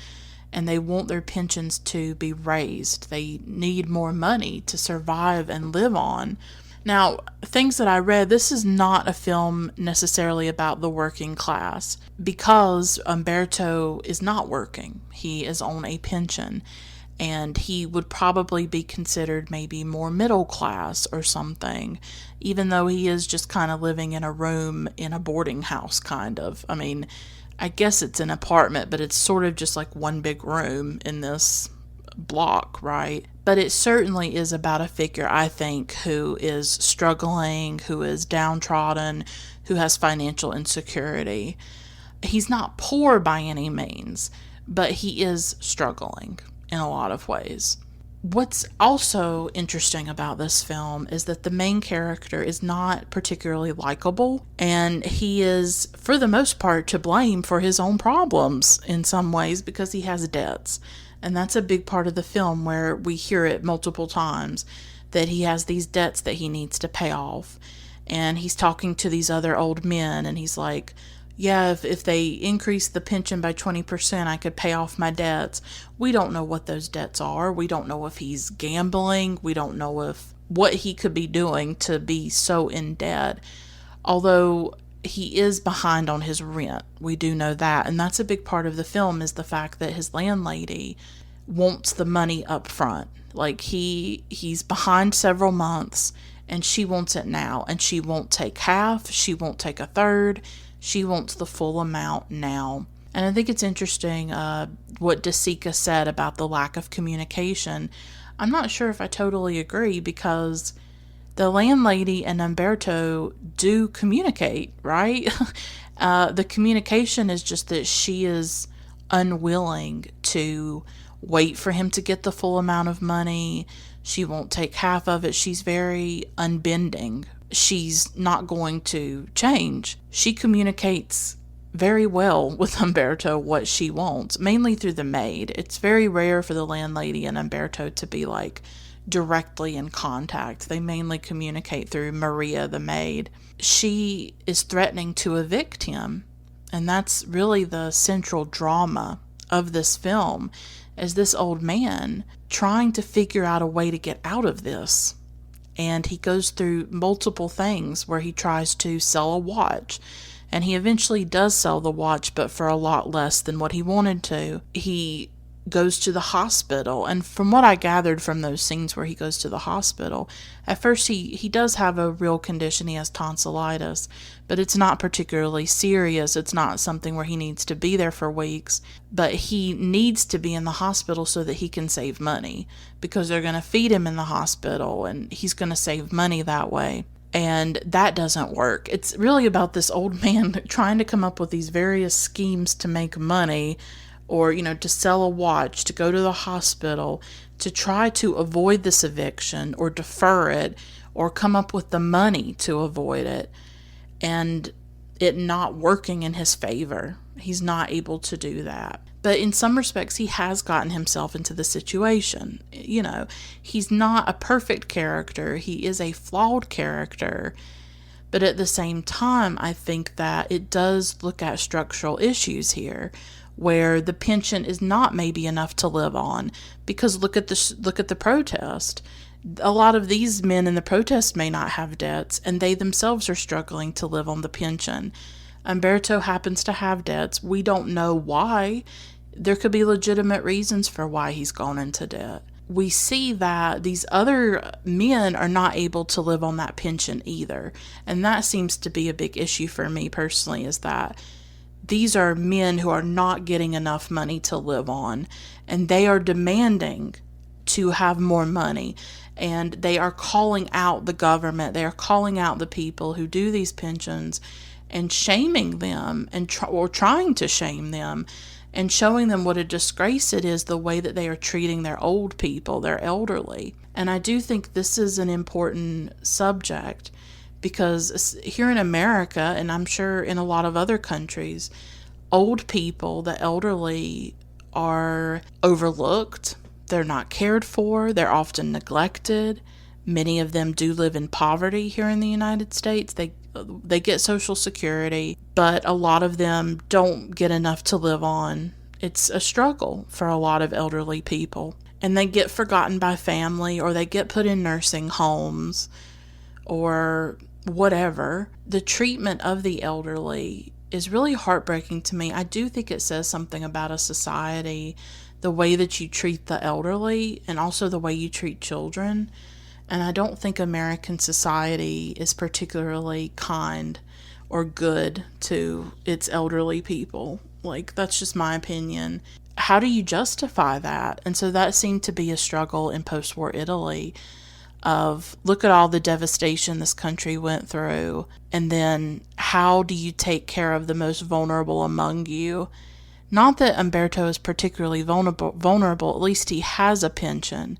and they want their pensions to be raised. They need more money to survive and live on. Now, things that I read, this is not a film necessarily about the working class, because Umberto is not working. He is on a pension. and he would probably be considered maybe more middle class or something, even though he is just kind of living in a room in a boarding house, kind of. I mean, I guess it's an apartment, but it's sort of just like one big room in this block, right? But it certainly is about a figure, I think, who is struggling, who is downtrodden, who has financial insecurity. He's not poor by any means, but he is struggling in a lot of ways. What's also interesting about this film is that the main character is not particularly likable, and he is, for the most part, to blame for his own problems in some ways because he has debts. And that's a big part of the film where we hear it multiple times, that he has these debts that he needs to pay off. And he's talking to these other old men, and he's like, yeah, if they increase the pension by 20%, I could pay off my debts. We don't know what those debts are. We don't know if he's gambling. We don't know what he could be doing to be so in debt. Although he is behind on his rent. We do know that. And that's a big part of the film, is the fact that his landlady wants the money up front. Like he's behind several months, and she wants it now. And she won't take half. She won't take a third. She wants the full amount now. And I think it's interesting what De Sica said about the lack of communication. I'm not sure if I totally agree, because the landlady and Umberto do communicate, right? The communication is just that she is unwilling to wait for him to get the full amount of money. She won't take half of it. She's very unbending. She's not going to change. She communicates very well with Umberto what she wants, mainly through the maid. It's very rare for the landlady and Umberto to be like directly in contact. They mainly communicate through Maria, the maid. She is threatening to evict him, and that's really the central drama of this film, is this old man trying to figure out a way to get out of this. And he goes through multiple things where he tries to sell a watch. And he eventually does sell the watch, but for a lot less than what he wanted to. He goes to the hospital. And from what I gathered from those scenes where he goes to the hospital, at first he does have a real condition. He has tonsillitis, but it's not particularly serious. It's not something where he needs to be there for weeks. But he needs to be in the hospital so that he can save money, because they're going to feed him in the hospital and he's going to save money that way. And that doesn't work. It's really about this old man trying to come up with these various schemes to make money, or, to sell a watch, to go to the hospital, to try to avoid this eviction or defer it, or come up with the money to avoid it, and it not working in his favor. He's not able to do that. But in some respects, he has gotten himself into the situation. He's not a perfect character. He is a flawed character. But at the same time, I think that it does look at structural issues here, where the pension is not maybe enough to live on. Because look at the protest. A lot of these men in the protest may not have debts, and they themselves are struggling to live on the pension. Umberto happens to have debts. We don't know why. There could be legitimate reasons for why he's gone into debt. We see that these other men are not able to live on that pension either. And that seems to be a big issue for me personally, is that these are men who are not getting enough money to live on, and they are demanding to have more money. And they are calling out the government. They are calling out the people who do these pensions and shaming them, and trying to shame them, and showing them what a disgrace it is, the way that they are treating their old people, their elderly. And I do think this is an important subject, because here in America, and I'm sure in a lot of other countries, old people, the elderly, are overlooked. They're not cared for. They're often neglected. Many of them do live in poverty here in the United States. They get Social Security, but a lot of them don't get enough to live on. It's a struggle for a lot of elderly people. And they get forgotten by family, or they get put in nursing homes, or whatever. The treatment of the elderly is really heartbreaking to me. I do think it says something about a society the way that you treat the elderly and also the way you treat children. And I don't think American society is particularly kind or good to its elderly people. Like, that's just my opinion. How do you justify that? And so that seemed to be a struggle in post-war Italy of, look at all the devastation this country went through, and then how do you take care of the most vulnerable among you? Not that Umberto is particularly vulnerable, at least he has a pension.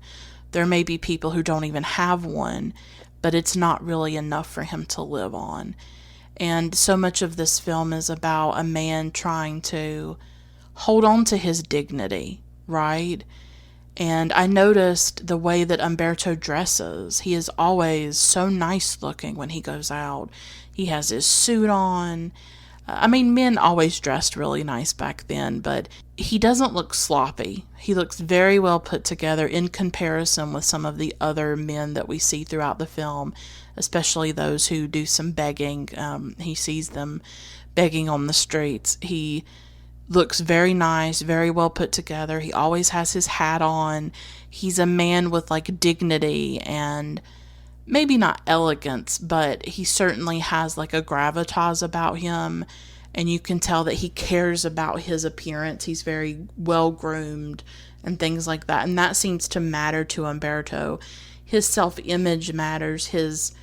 There may be people who don't even have one, but it's not really enough for him to live on. And so much of this film is about a man trying to hold on to his dignity, right? And I noticed the way that Umberto dresses. He is always so nice looking when he goes out. He has his suit on. I mean, men always dressed really nice back then, but he doesn't look sloppy. He looks very well put together in comparison with some of the other men that we see throughout the film, especially those who do some begging. He sees them begging on the streets. He looks very nice, very well put together. He always has his hat on. He's a man with like dignity and maybe not elegance, but he certainly has like a gravitas about him, and you can tell that he cares about his appearance. He's very well groomed and things like that, and that seems to matter to Umberto. His self-image matters. His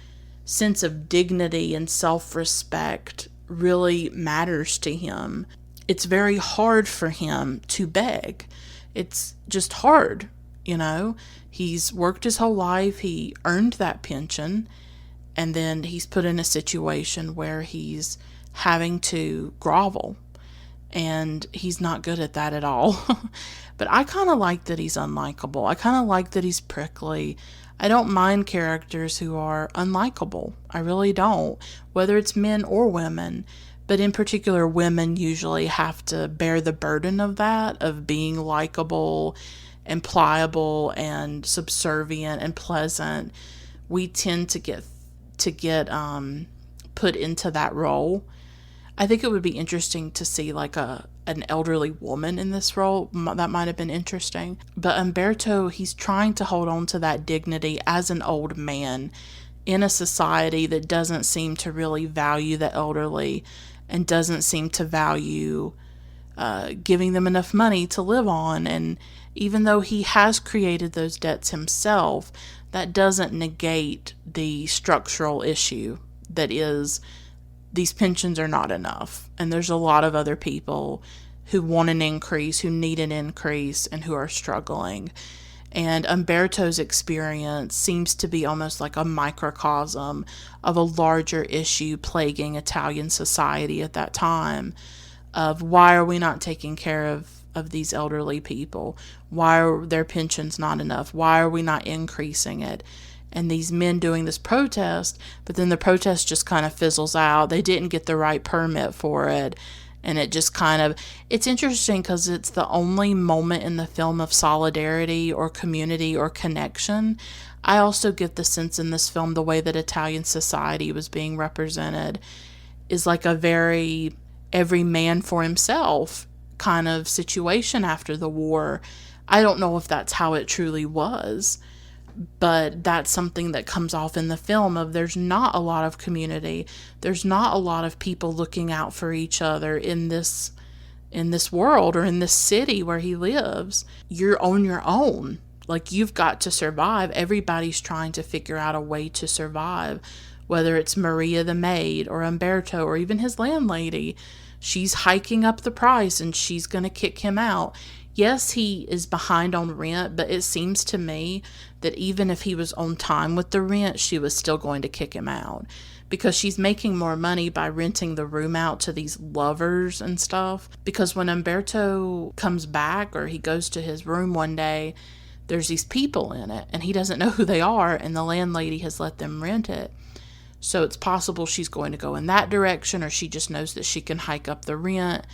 sense of dignity and self-respect really matters to him. It's very hard for him to beg. It's just hard, you know. He's worked his whole life, he earned that pension, and then he's put in a situation where he's having to grovel, and he's not good at that at all. But I kind of like that he's unlikable. I kind of like that he's prickly. I don't mind characters who are unlikable. I really don't, whether it's men or women. But in particular, women usually have to bear the burden of that, of being likable and pliable and subservient and pleasant. We tend to get put into that role. I think it would be interesting to see like an elderly woman in this role. That might have been interesting. But Umberto, he's trying to hold on to that dignity as an old man in a society that doesn't seem to really value the elderly and doesn't seem to value giving them enough money to live on. And even though he has created those debts himself, that doesn't negate the structural issue that is, these pensions are not enough. And there's a lot of other people who want an increase, who need an increase, and who are struggling. And Umberto's experience seems to be almost like a microcosm of a larger issue plaguing Italian society at that time, of why are we not taking care of these elderly people? Why are their pensions not enough? Why are we not increasing it? And these men doing this protest, but then the protest just kind of fizzles out. They didn't get the right permit for it. And it just kind of, it's interesting because it's the only moment in the film of solidarity or community or connection. I also get the sense in this film, the way that Italian society was being represented is like a very every man for himself kind of situation after the war. I don't know if that's how it truly was, but that's something that comes off in the film of there's not a lot of community. There's not a lot of people looking out for each other in this world or in this city where he lives. You're on your own. Like, you've got to survive. Everybody's trying to figure out a way to survive, whether it's Maria the maid or Umberto or even his landlady. She's hiking up the price and she's going to kick him out. Yes, he is behind on rent, but it seems to me that even if he was on time with the rent, she was still going to kick him out because she's making more money by renting the room out to these lovers and stuff. Because when Umberto comes back or he goes to his room one day, there's these people in it and he doesn't know who they are, and the landlady has let them rent it. So it's possible she's going to go in that direction, or she just knows that she can hike up the rent.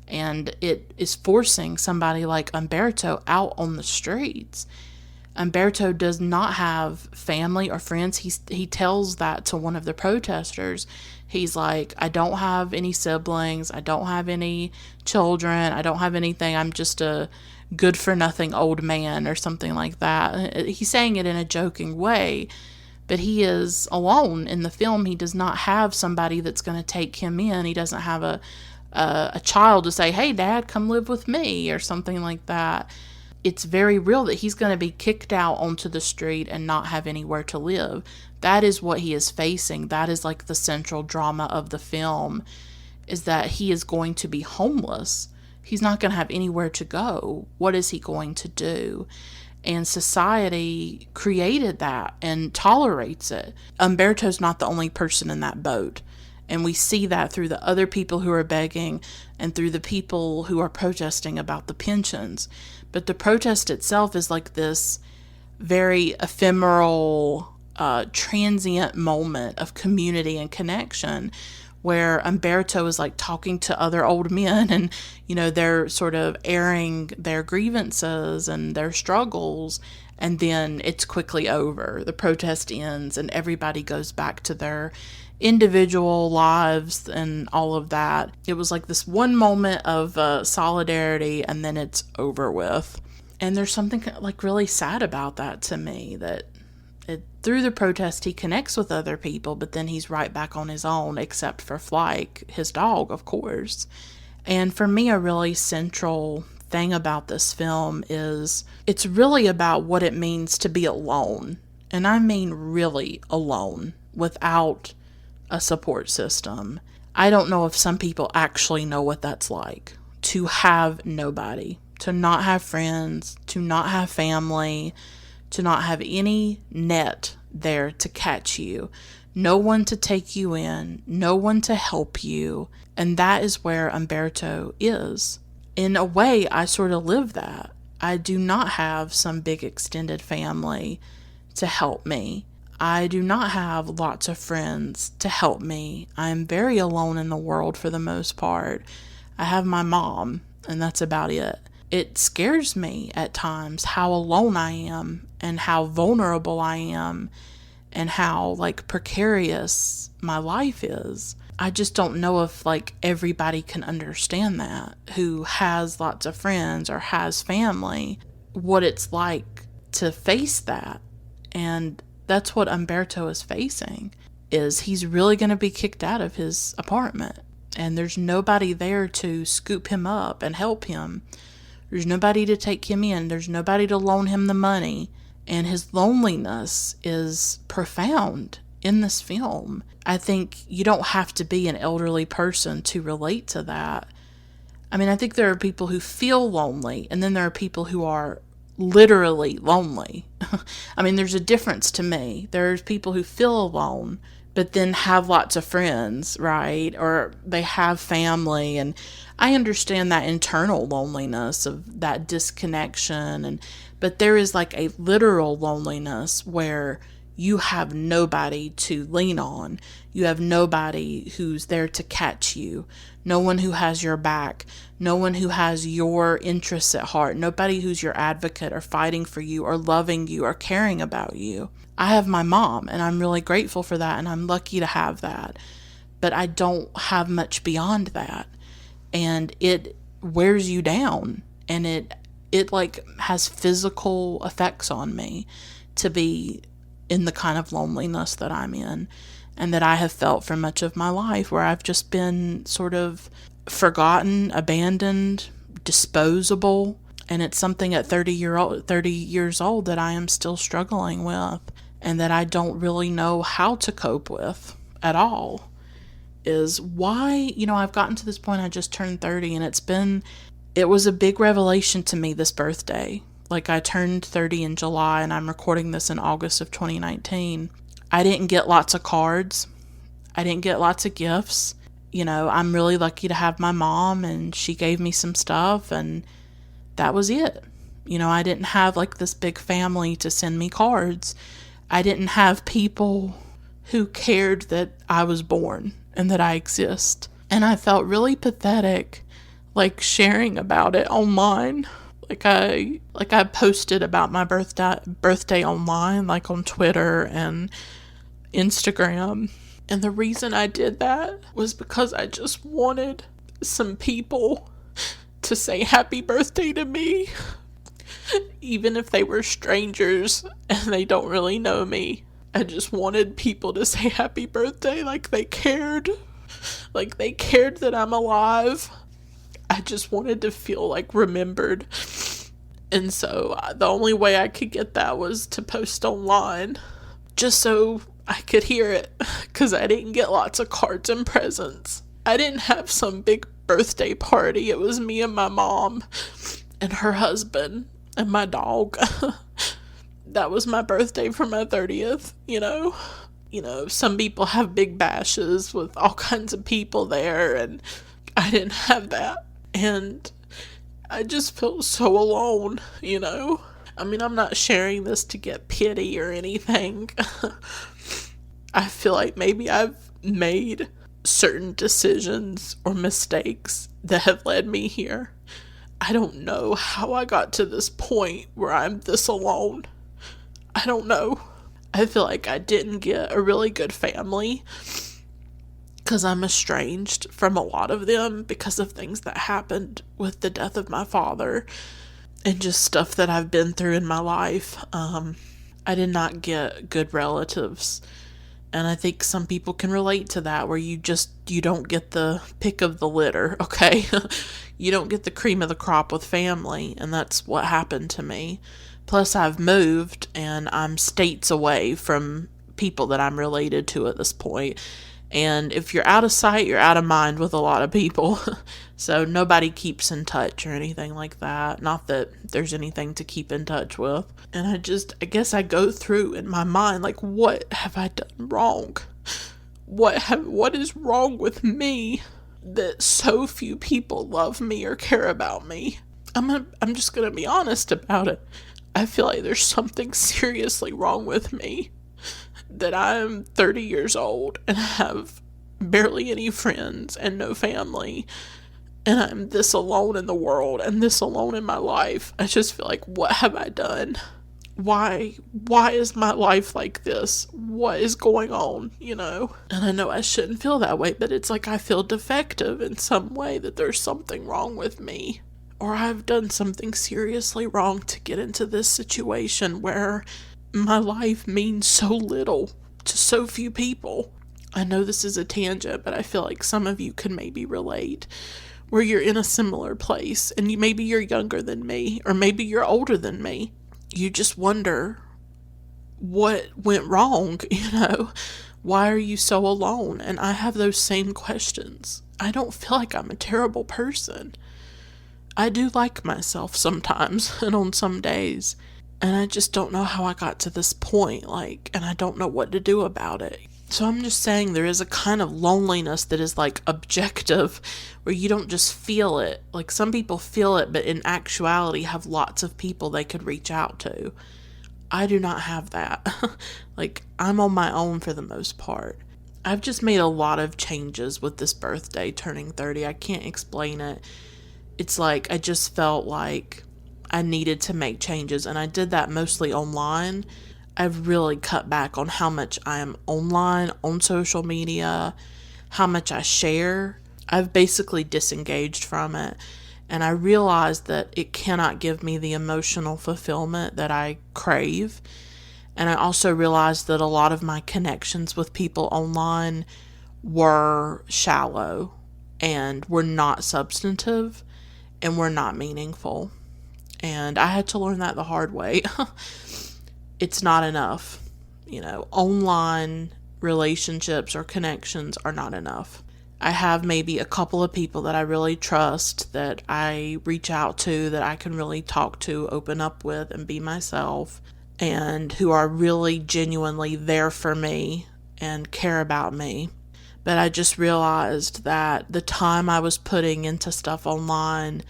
And it is forcing somebody like Umberto out on the streets. Umberto does not have family or friends. He tells that to one of the protesters. He's like, I don't have any siblings. I don't have any children. I don't have anything. I'm just a good-for-nothing old man or something like that. He's saying it in a joking way, but he is alone in the film. He does not have somebody that's going to take him in. He doesn't have a child to say, hey, Dad, come live with me or something like that. It's very real that he's going to be kicked out onto the street and not have anywhere to live. That is what he is facing. That is like the central drama of the film, is that he is going to be homeless. He's not going to have anywhere to go. What is he going to do? And society created that and tolerates it. Umberto's not the only person in that boat. And we see that through the other people who are begging and through the people who are protesting about the pensions. But the protest itself is like this very ephemeral, transient moment of community and connection where Umberto is like talking to other old men and, they're sort of airing their grievances and their struggles. And then it's quickly over. The protest ends and everybody goes back to their individual lives and all of that. It was like this one moment of solidarity and then it's over with. And there's something like really sad about that to me, that through the protest he connects with other people, but then he's right back on his own, except for Flike, his dog, of course. And for me, a really central thing about this film is it's really about what it means to be alone. And I mean really alone, without a support system. I don't know if some people actually know what that's like, to have nobody, to not have friends, to not have family, to not have any net there to catch you, no one to take you in, no one to help you. And that is where Umberto is. In a way, I sort of live that. I do not have some big extended family to help me. I do not have lots of friends to help me. I am very alone in the world for the most part. I have my mom, and that's about it. It scares me at times how alone I am and how vulnerable I am and how precarious my life is. I just don't know if everybody can understand that, who has lots of friends or has family, what it's like to face that. And that's what Umberto is facing, is he's really going to be kicked out of his apartment. And there's nobody there to scoop him up and help him. There's nobody to take him in. There's nobody to loan him the money. And his loneliness is profound in this film. I think you don't have to be an elderly person to relate to that. I mean, I think there are people who feel lonely, and then there are people who are literally lonely. I mean, there's a difference to me. There's people who feel alone, but then have lots of friends, right? Or they have family, and I understand that internal loneliness of that disconnection, but there is a literal loneliness where you have nobody to lean on. You have nobody who's there to catch you. No one who has your back. No one who has your interests at heart. Nobody who's your advocate or fighting for you or loving you or caring about you. I have my mom, and I'm really grateful for that, and I'm lucky to have that. But I don't have much beyond that. And it wears you down, and it has physical effects on me to be in the kind of loneliness that I'm in and that I have felt for much of my life, where I've just been sort of forgotten, abandoned, disposable. And it's something at 30 years old that I am still struggling with, and that I don't really know how to cope with at all. Is why, I've gotten to this point. I just turned 30, and it was a big revelation to me this birthday. I turned 30 in July, and I'm recording this in August of 2019. I didn't get lots of cards. I didn't get lots of gifts. I'm really lucky to have my mom, and she gave me some stuff, and that was it. I didn't have this big family to send me cards. I didn't have people who cared that I was born and that I exist. And I felt really pathetic, sharing about it online. I posted about my birthday online, like on Twitter and Instagram. And the reason I did that was because I just wanted some people to say happy birthday to me, even if they were strangers and they don't really know me. I just wanted people to say happy birthday, like they cared that I'm alive. I just wanted to feel like remembered. And so the only way I could get that was to post online, just so I could hear it, because I didn't get lots of cards and presents. I didn't have some big birthday party. It was me and my mom and her husband and my dog. That was my birthday for my 30th, you know. Some people have big bashes with all kinds of people there, and I didn't have that. And I just feel so alone, I mean, I'm not sharing this to get pity or anything. I feel like maybe I've made certain decisions or mistakes that have led me here. I don't know how I got to this point where I'm this alone. I don't know. I feel like I didn't get a really good family because I'm estranged from a lot of them because of things that happened with the death of my father and just stuff that I've been through in my life. I did not get good relatives. And I think some people can relate to that, where you don't get the pick of the litter, okay? You don't get the cream of the crop with family, and that's what happened to me. Plus, I've moved, and I'm states away from people that I'm related to at this point. And if you're out of sight, you're out of mind with a lot of people. So nobody keeps in touch or anything like that. Not that there's anything to keep in touch with. And I guess I go through in my mind, like, what have I done wrong? What is wrong with me that so few people love me or care about me? I'm just gonna be honest about it. I feel like there's something seriously wrong with me. That I'm 30 years old and have barely any friends and no family, and I'm this alone in the world and this alone in my life. I just feel like, what have I done? Why is my life like this? What is going on, And I know I shouldn't feel that way, but it's like I feel defective in some way, that there's something wrong with me, or I've done something seriously wrong to get into this situation where my life means so little to so few people. I know this is a tangent, but I feel like some of you can maybe relate, where you're in a similar place, and maybe you're younger than me, or maybe you're older than me. You just wonder what went wrong, Why are you so alone? And I have those same questions. I don't feel like I'm a terrible person. I do like myself sometimes, and on some days. And I just don't know how I got to this point, and I don't know what to do about it. So I'm just saying there is a kind of loneliness that is objective, where you don't just feel it. Like, some people feel it, but in actuality have lots of people they could reach out to. I do not have that. I'm on my own for the most part. I've just made a lot of changes with this birthday, turning 30. I can't explain it. It's like I just felt like I needed to make changes, and I did that mostly online. I've really cut back on how much I am online, on social media, how much I share. I've basically disengaged from it, and I realized that it cannot give me the emotional fulfillment that I crave. And I also realized that a lot of my connections with people online were shallow and were not substantive and were not meaningful. And I had to learn that the hard way. It's not enough. Online relationships or connections are not enough. I have maybe a couple of people that I really trust, that I reach out to, that I can really talk to, open up with, and be myself, and who are really genuinely there for me and care about me. But I just realized that the time I was putting into stuff online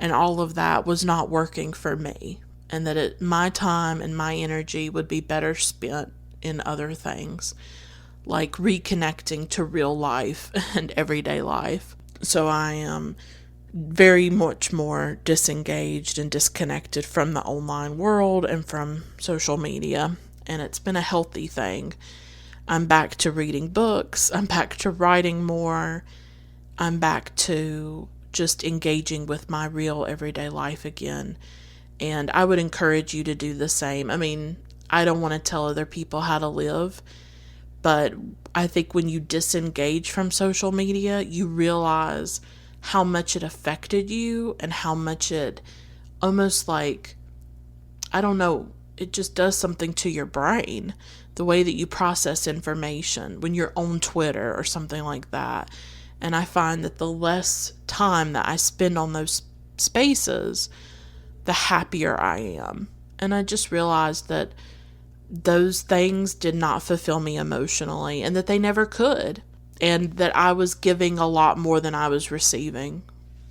and all of that was not working for me, and that my time and my energy would be better spent in other things, like reconnecting to real life and everyday life. So I am very much more disengaged and disconnected from the online world and from social media. And it's been a healthy thing. I'm back to reading books. I'm back to writing more. I'm back to just engaging with my real everyday life again. And I would encourage you to do the same. I mean, I don't want to tell other people how to live, but I think when you disengage from social media, you realize how much it affected you and how much it almost like, I don't know, it just does something to your brain, the way that you process information when you're on Twitter or something like that. And I find that the less time that I spend on those spaces, the happier I am. And I just realized that those things did not fulfill me emotionally and that they never could. And that I was giving a lot more than I was receiving,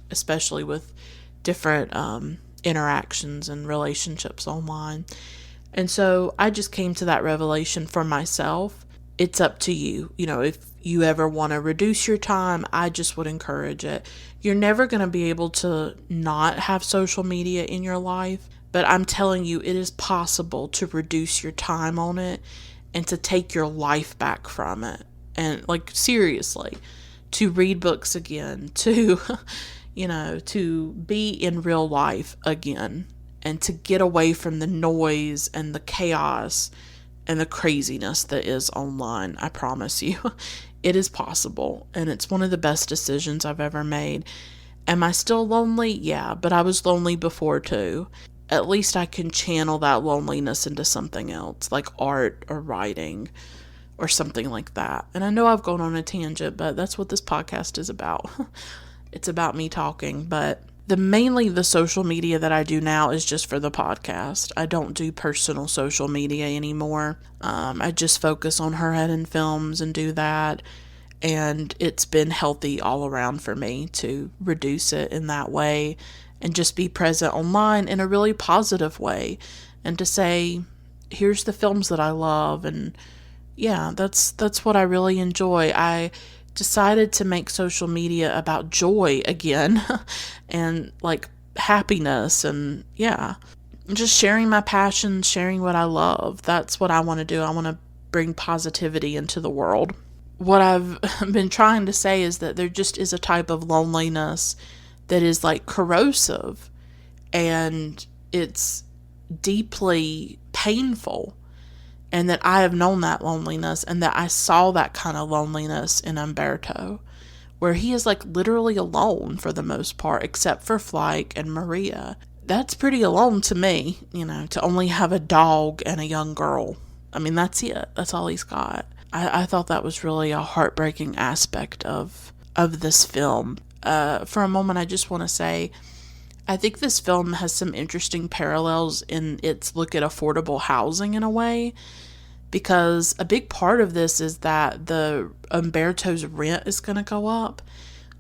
especially with different interactions and relationships online. And so I just came to that revelation for myself. It's up to you. You know, if you ever want to reduce your time, I just would encourage it. You're never going to be able to not have social media in your life, but I'm telling you, it is possible to reduce your time on it and to take your life back from it. And like, seriously, to read books again, to, to be in real life again, and to get away from the noise and the chaos and the craziness that is online. I promise you, it is possible. And it's one of the best decisions I've ever made. Am I still lonely? Yeah, but I was lonely before too. At least I can channel that loneliness into something else, like art or writing or something like that. And I know I've gone on a tangent, but that's what this podcast is about. It's about me talking, but mainly the social media that I do now is just for the podcast. I don't do personal social media anymore. I just focus on Her Head in Films and do that. And it's been healthy all around for me to reduce it in that way and just be present online in a really positive way. And to say, here's the films that I love. And yeah, that's what I really enjoy. I decided to make social media about joy again and like happiness and just sharing my passions, sharing what I love. That's what I want to do. I want to bring positivity into the world. What I've been trying to say is that there just is a type of loneliness that is like corrosive and it's deeply painful. And that I have known that loneliness and that I saw that kind of loneliness in Umberto, where he is like literally alone for the most part, except for Flike and Maria. That's pretty alone to me, to only have a dog and a young girl. I mean, that's it. That's all he's got. I thought that was really a heartbreaking aspect of this film. For a moment, I just want to say, I think this film has some interesting parallels in its look at affordable housing in a way, because a big part of this is that the Umberto's rent is going to go up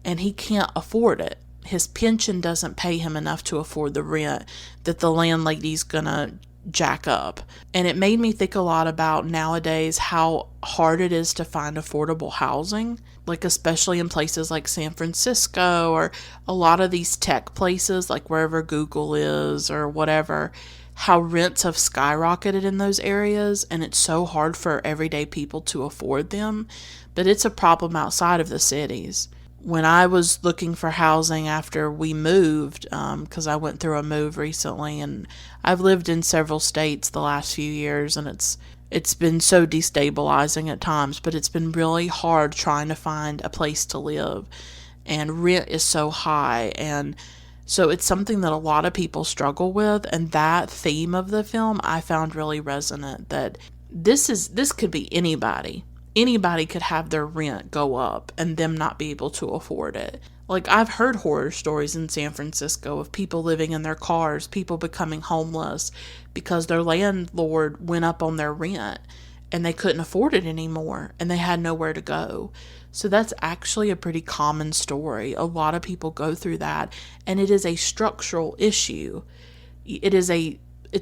and he can't afford it. His pension doesn't pay him enough to afford the rent that the landlady's going to jack up. And it made me think a lot about nowadays how hard it is to find affordable housing, like especially in places like San Francisco or a lot of these tech places, like wherever Google is or whatever, how rents have skyrocketed in those areas, and it's so hard for everyday people to afford them. But it's a problem outside of the cities. When I was looking for housing after we moved, because I went through a move recently, and I've lived in several states the last few years, and it's been so destabilizing at times, but it's been really hard trying to find a place to live, and rent is so high, and so it's something that a lot of people struggle with, and that theme of the film I found really resonant, that this could be anybody. Anybody could have their rent go up and them not be able to afford it. Like, I've heard horror stories in San Francisco of people living in their cars, people becoming homeless because their landlord went up on their rent and they couldn't afford it anymore and they had nowhere to go. So that's actually a pretty common story. A lot of people go through that, and it is a structural issue. It's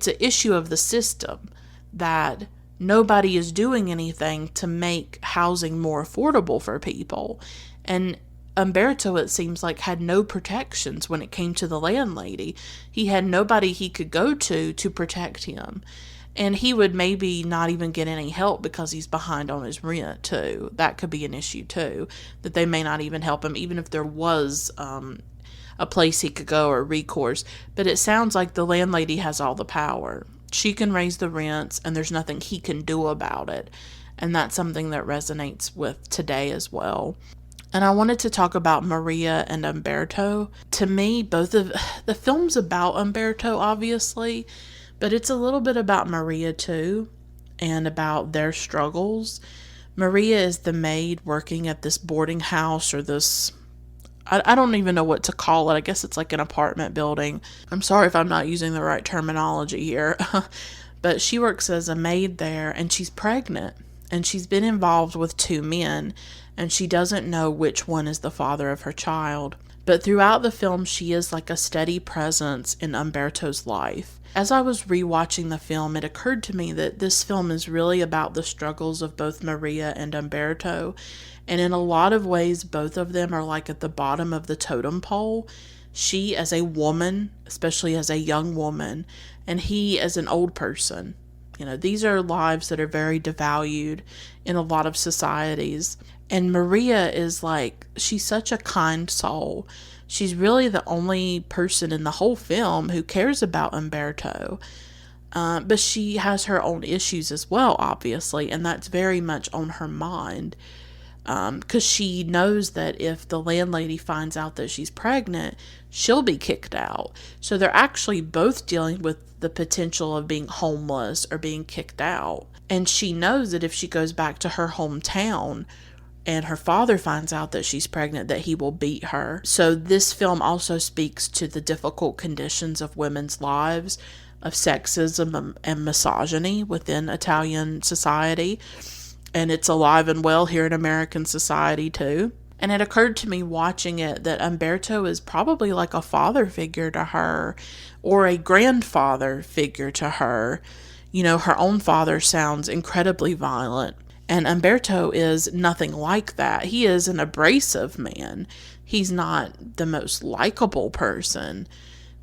an issue of the system that nobody is doing anything to make housing more affordable for people. And Umberto, it seems like, had no protections when it came to the landlady. He had nobody he could go to protect him. And he would maybe not even get any help because he's behind on his rent, too. That could be an issue, too. That they may not even help him, even if there was a place he could go or recourse. But it sounds like the landlady has all the power. She can raise the rents, and there's nothing he can do about it. And that's something that resonates with today as well. And I wanted to talk about Maria and Umberto. To me, both of the film's about Umberto, obviously, but it's a little bit about Maria too, and about their struggles. Maria is the maid working at this boarding house, or this, I don't even know what to call it. I guess it's like an apartment building. I'm sorry if I'm not using the right terminology here. But she works as a maid there, and she's pregnant. And she's been involved with 2 men, and she doesn't know which one is the father of her child. But throughout the film, she is like a steady presence in Umberto's life. As I was rewatching the film, it occurred to me that this film is really about the struggles of both Maria and Umberto, and in a lot of ways, both of them are like at the bottom of the totem pole. She as a woman, especially as a young woman, and he as an old person. You know, these are lives that are very devalued in a lot of societies. And Maria is like, she's such a kind soul. She's really the only person in the whole film who cares about Umberto. But she has her own issues as well, obviously, and that's very much on her mind. Because she knows that if the landlady finds out that she's pregnant, she'll be kicked out. So they're actually both dealing with the potential of being homeless or being kicked out. And she knows that if she goes back to her hometown and her father finds out that she's pregnant, that he will beat her. So this film also speaks to the difficult conditions of women's lives, of sexism and misogyny within Italian society. And it's alive and well here in American society too. And it occurred to me watching it that Umberto is probably like a father figure to her, or a grandfather figure to her. You know, her own father sounds incredibly violent, and Umberto is nothing like that. He is an abrasive man. He's not the most likable person,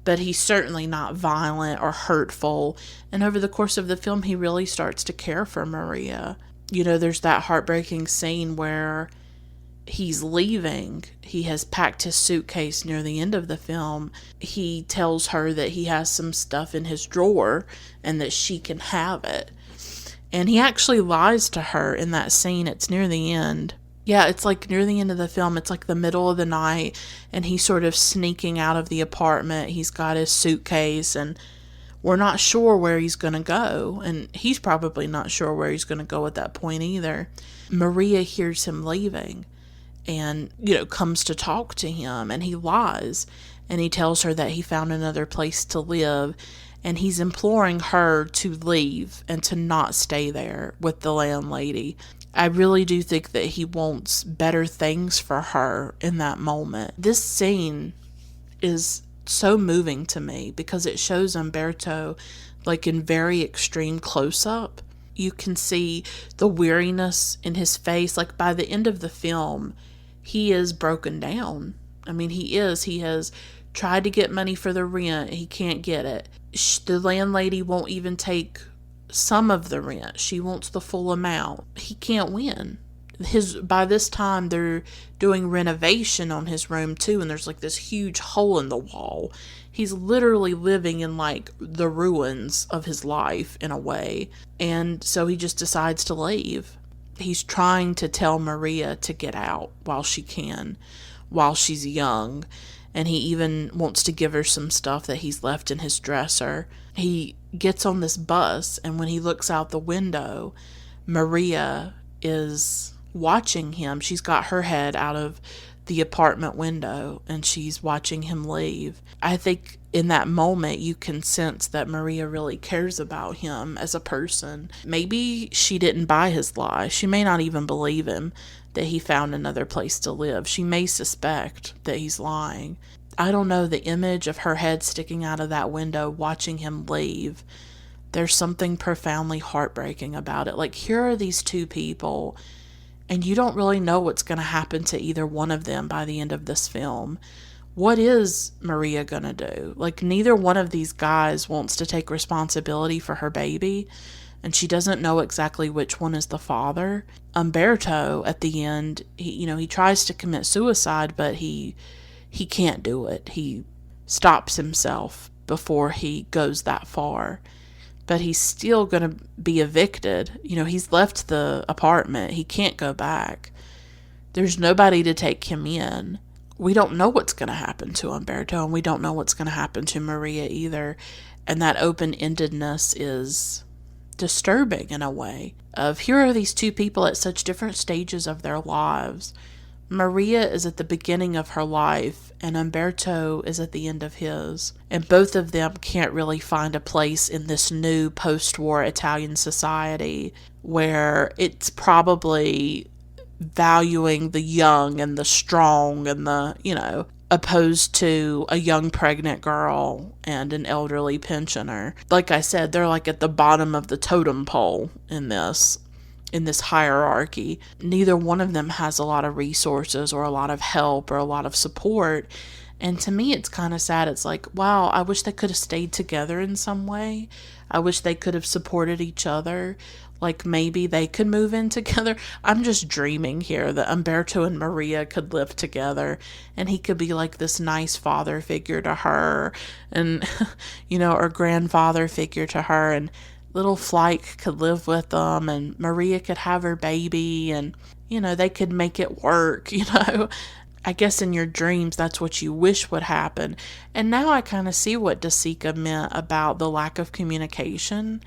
but he's certainly not violent or hurtful. And over the course of the film, he really starts to care for Maria. You know, there's that heartbreaking scene where he's leaving. He has packed his suitcase near the end of the film. He tells her that he has some stuff in his drawer and that she can have it. And he actually lies to her in that scene. It's near the end. Yeah, it's like near the end of the film. It's like the middle of the night, and he's sort of sneaking out of the apartment. He's got his suitcase, and we're not sure where he's going to go. And he's probably not sure where he's going to go at that point either. Maria hears him leaving and, you know, comes to talk to him, and he lies. And he tells her that he found another place to live, and he's imploring her to leave and to not stay there with the landlady. I really do think that he wants better things for her in that moment. This scene is so moving to me because it shows Umberto like in very extreme close-up. You can see the weariness in his face. Like by the end of the film, he is broken down. I mean, he has tried to get money for the rent. He can't get it. The landlady won't even take some of the rent. She wants the full amount. He can't win. By this time, they're doing renovation on his room too, and there's like this huge hole in the wall. He's literally living in like the ruins of his life in a way. And so he just decides to leave. He's trying to tell Maria to get out while she can, while she's young. And he even wants to give her some stuff that he's left in his dresser. He gets on this bus, and when he looks out the window, Maria is watching him. She's got her head out of the apartment window, and she's watching him leave. I think in that moment you can sense that Maria really cares about him as a person. Maybe she didn't buy his lie. She may not even believe him that he found another place to live. She may suspect that he's lying. I don't know, the image of her head sticking out of that window watching him leave, there's something profoundly heartbreaking about it. Like, here are these two people, And you don't really know what's going to happen to either one of them by the end of this film. What is Maria going to do? Like, neither one of these guys wants to take responsibility for her baby, and she doesn't know exactly which one is the father. Umberto, at the end, he tries to commit suicide, but he can't do it. He stops himself before he goes that far. But he's still going to be evicted. He's left the apartment. He can't go back. There's nobody to take him in. We don't know what's going to happen to Umberto, and we don't know what's going to happen to Maria either. And that open-endedness is disturbing in a way. Here are these two people at such different stages of their lives. Maria is at the beginning of her life, and Umberto is at the end of his. And both of them can't really find a place in this new post-war Italian society where it's probably valuing the young and the strong and the, opposed to a young pregnant girl and an elderly pensioner. Like I said, they're like at the bottom of the totem pole in this hierarchy. Neither one of them has a lot of resources or a lot of help or a lot of support. And to me, it's kind of sad. It's like, wow, I wish they could have stayed together in some way. I wish they could have supported each other. Like, maybe they could move in together. I'm just dreaming here that Umberto and Maria could live together, and he could be like this nice father figure to her, and, or grandfather figure to her, and little Flike could live with them, and Maria could have her baby, and, they could make it work, I guess in your dreams, that's what you wish would happen. And now I kind of see what De Sica meant about the lack of communication.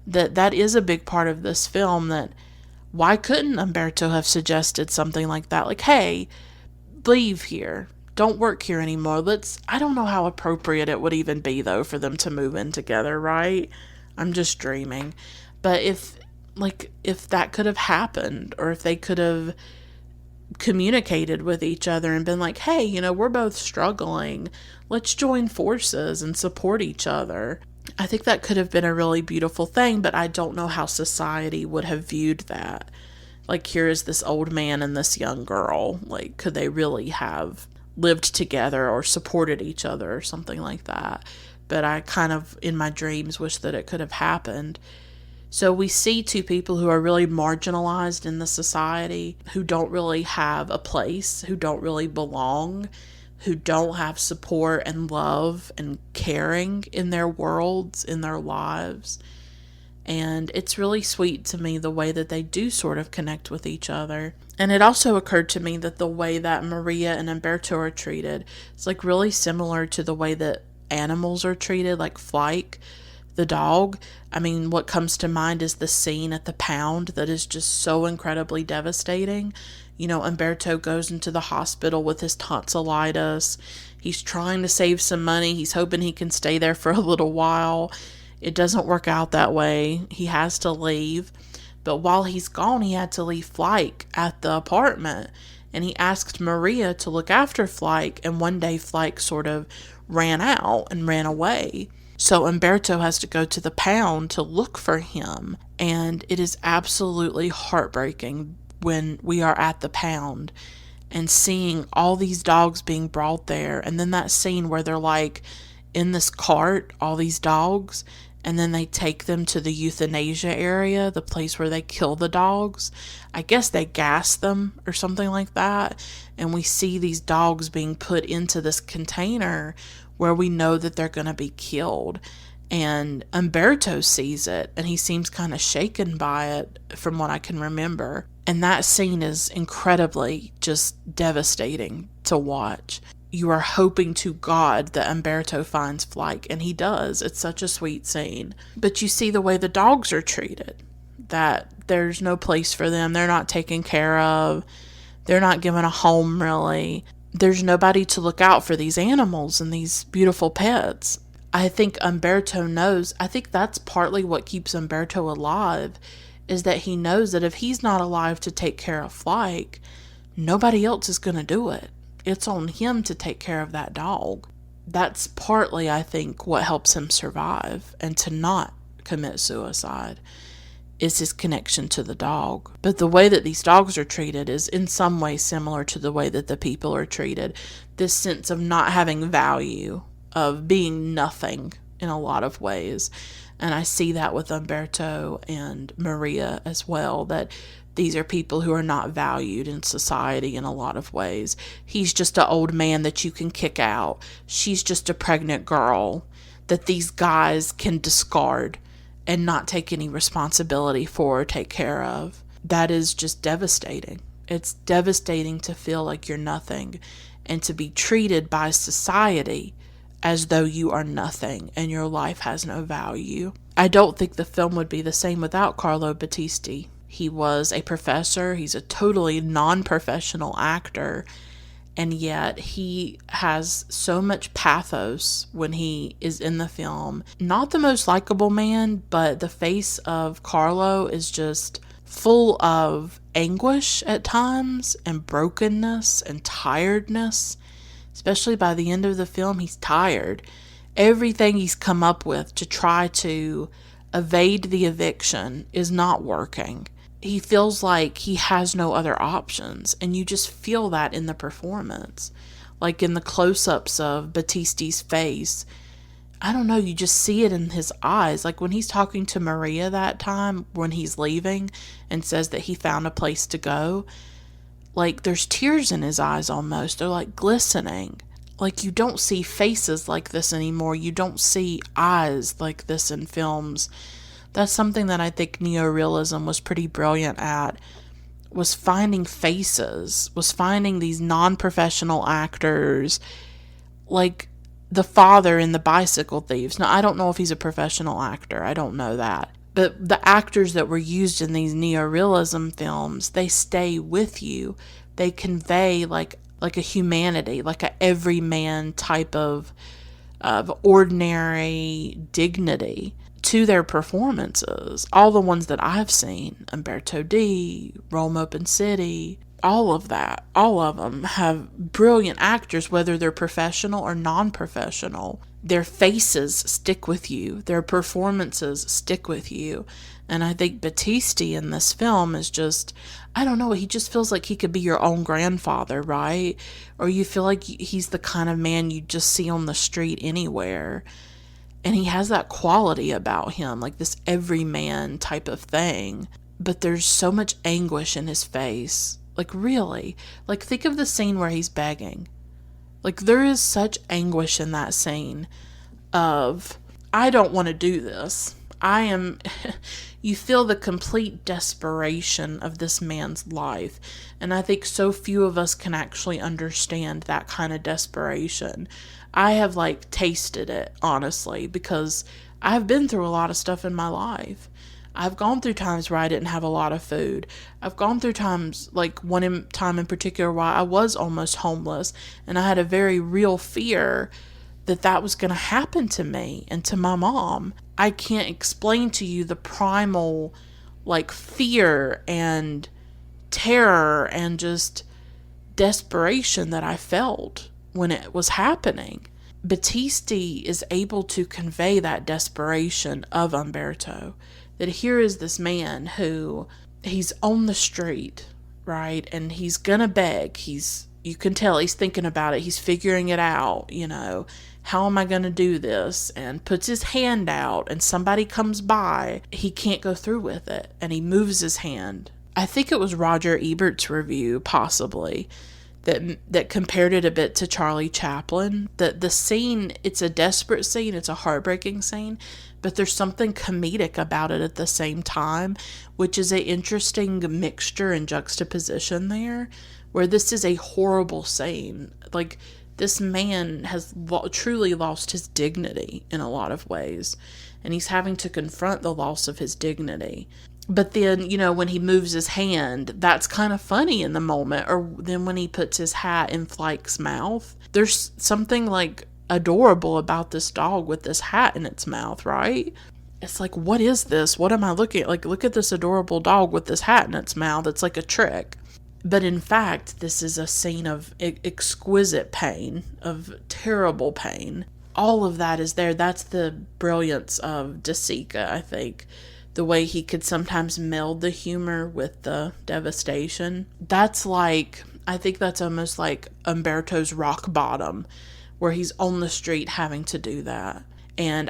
That is a big part of this film. That why couldn't Umberto have suggested something like that? Like, hey, leave here. Don't work here anymore. I don't know how appropriate it would even be, though, for them to move in together, right? I'm just dreaming. But if that could have happened, or if they could have communicated with each other and been like, hey, we're both struggling. Let's join forces and support each other. I think that could have been a really beautiful thing, but I don't know how society would have viewed that. Like, here is this old man and this young girl. Like, could they really have lived together or supported each other or something like that? But I kind of, in my dreams, wish that it could have happened. So we see two people who are really marginalized in the society, who don't really have a place, who don't really belong, who don't have support and love and caring in their worlds, in their lives. And it's really sweet to me the way that they do sort of connect with each other. And it also occurred to me that the way that Maria and Umberto are treated is like really similar to the way that animals are treated, like Flike, the dog. I mean, what comes to mind is the scene at the pound that is just so incredibly devastating. Umberto goes into the hospital with his tonsillitis. He's trying to save some money. He's hoping he can stay there for a little while. It doesn't work out that way. He has to leave. But while he's gone, he had to leave Flike at the apartment. And he asked Maria to look after Flike. And one day Flike sort of ran out and ran away. So Umberto has to go to the pound to look for him. And it is absolutely heartbreaking when we are at the pound and seeing all these dogs being brought there. And then that scene where they're like in this cart, all these dogs, and then they take them to the euthanasia area, the place where they kill the dogs. I guess they gas them or something like that. And we see these dogs being put into this container where we know that they're going to be killed. And Umberto sees it, and he seems kind of shaken by it from what I can remember. And that scene is incredibly just devastating to watch. You are hoping to God that Umberto finds Flike, and he does. It's such a sweet scene. But you see the way the dogs are treated, that there's no place for them. They're not taken care of. They're not given a home, really. There's nobody to look out for these animals and these beautiful pets. I think Umberto knows. I think that's partly what keeps Umberto alive, is that he knows that if he's not alive to take care of Flike, nobody else is going to do it. It's on him to take care of that dog. That's partly, I think, what helps him survive and to not commit suicide, is his connection to the dog. But the way that these dogs are treated is in some way similar to the way that the people are treated. This sense of not having value, of being nothing in a lot of ways. And I see that with Umberto and Maria as well, that these are people who are not valued in society in a lot of ways. He's just an old man that you can kick out. She's just a pregnant girl that these guys can discard and not take any responsibility for or take care of. That is just devastating. It's devastating to feel like you're nothing and to be treated by society as though you are nothing and your life has no value. I don't think the film would be the same without Carlo Battisti. He was a professor. He's a totally non-professional actor. And yet he has so much pathos when he is in the film. Not the most likable man, but the face of Carlo is just full of anguish at times and brokenness and tiredness. Especially by the end of the film, he's tired. Everything he's come up with to try to evade the eviction is not working. He feels like he has no other options, and you just feel that in the performance. Like in the close-ups of Battisti's face, I don't know, you just see it in his eyes. Like when he's talking to Maria that time, when he's leaving, and says that he found a place to go, like there's tears in his eyes almost. They're like glistening. Like you don't see faces like this anymore. You don't see eyes like this in films. That's something that I think neorealism was pretty brilliant at, was finding faces, was finding these non-professional actors, like the father in The Bicycle Thieves. Now, I don't know if he's a professional actor. I don't know that. But the actors that were used in these neorealism films, they stay with you. They convey like a humanity, like a everyman type of ordinary dignity to their performances. All the ones that I've seen, Umberto D, Rome Open City, all of that, all of them have brilliant actors, whether they're professional or non-professional. Their faces stick with you. Their performances stick with you. And I think Battisti in this film is just, I don't know, he just feels like he could be your own grandfather, right? Or you feel like he's the kind of man you just see on the street anywhere. And he has that quality about him, like this everyman type of thing. But there's so much anguish in his face. Like, really? Like, think of the scene where he's begging. Like, there is such anguish in that scene of, I don't want to do this. You feel the complete desperation of this man's life. And I think so few of us can actually understand that kind of desperation. I have tasted it, honestly, because I've been through a lot of stuff in my life. I've gone through times where I didn't have a lot of food. I've gone through times, time in particular where I was almost homeless, and I had a very real fear that was going to happen to me and to my mom. I can't explain to you the primal, fear and terror and just desperation that I felt when it was happening. Battisti is able to convey that desperation of Umberto. That here is this man who, he's on the street, right? And he's gonna beg. You can tell he's thinking about it. He's figuring it out, how am I gonna do this? And puts his hand out and somebody comes by. He can't go through with it. And he moves his hand. I think it was Roger Ebert's review, possibly, that compared it a bit to Charlie Chaplin. That the scene, it's a desperate scene, it's a heartbreaking scene, but there's something comedic about it at the same time, which is an interesting mixture and juxtaposition there, where this is a horrible scene. This man has truly lost his dignity in a lot of ways, and he's having to confront the loss of his dignity. But then, when he moves his hand, that's kind of funny in the moment. Or then when he puts his hat in Flike's mouth, there's something adorable about this dog with this hat in its mouth, right? It's what is this? What am I looking at? Look at this adorable dog with this hat in its mouth. It's like a trick. But in fact, this is a scene of exquisite pain, of terrible pain. All of that is there. That's the brilliance of De Sica, I think. the way he could sometimes meld the humor with the devastation. That's like, I think that's almost like Umberto's rock bottom, where he's on the street having to do that. And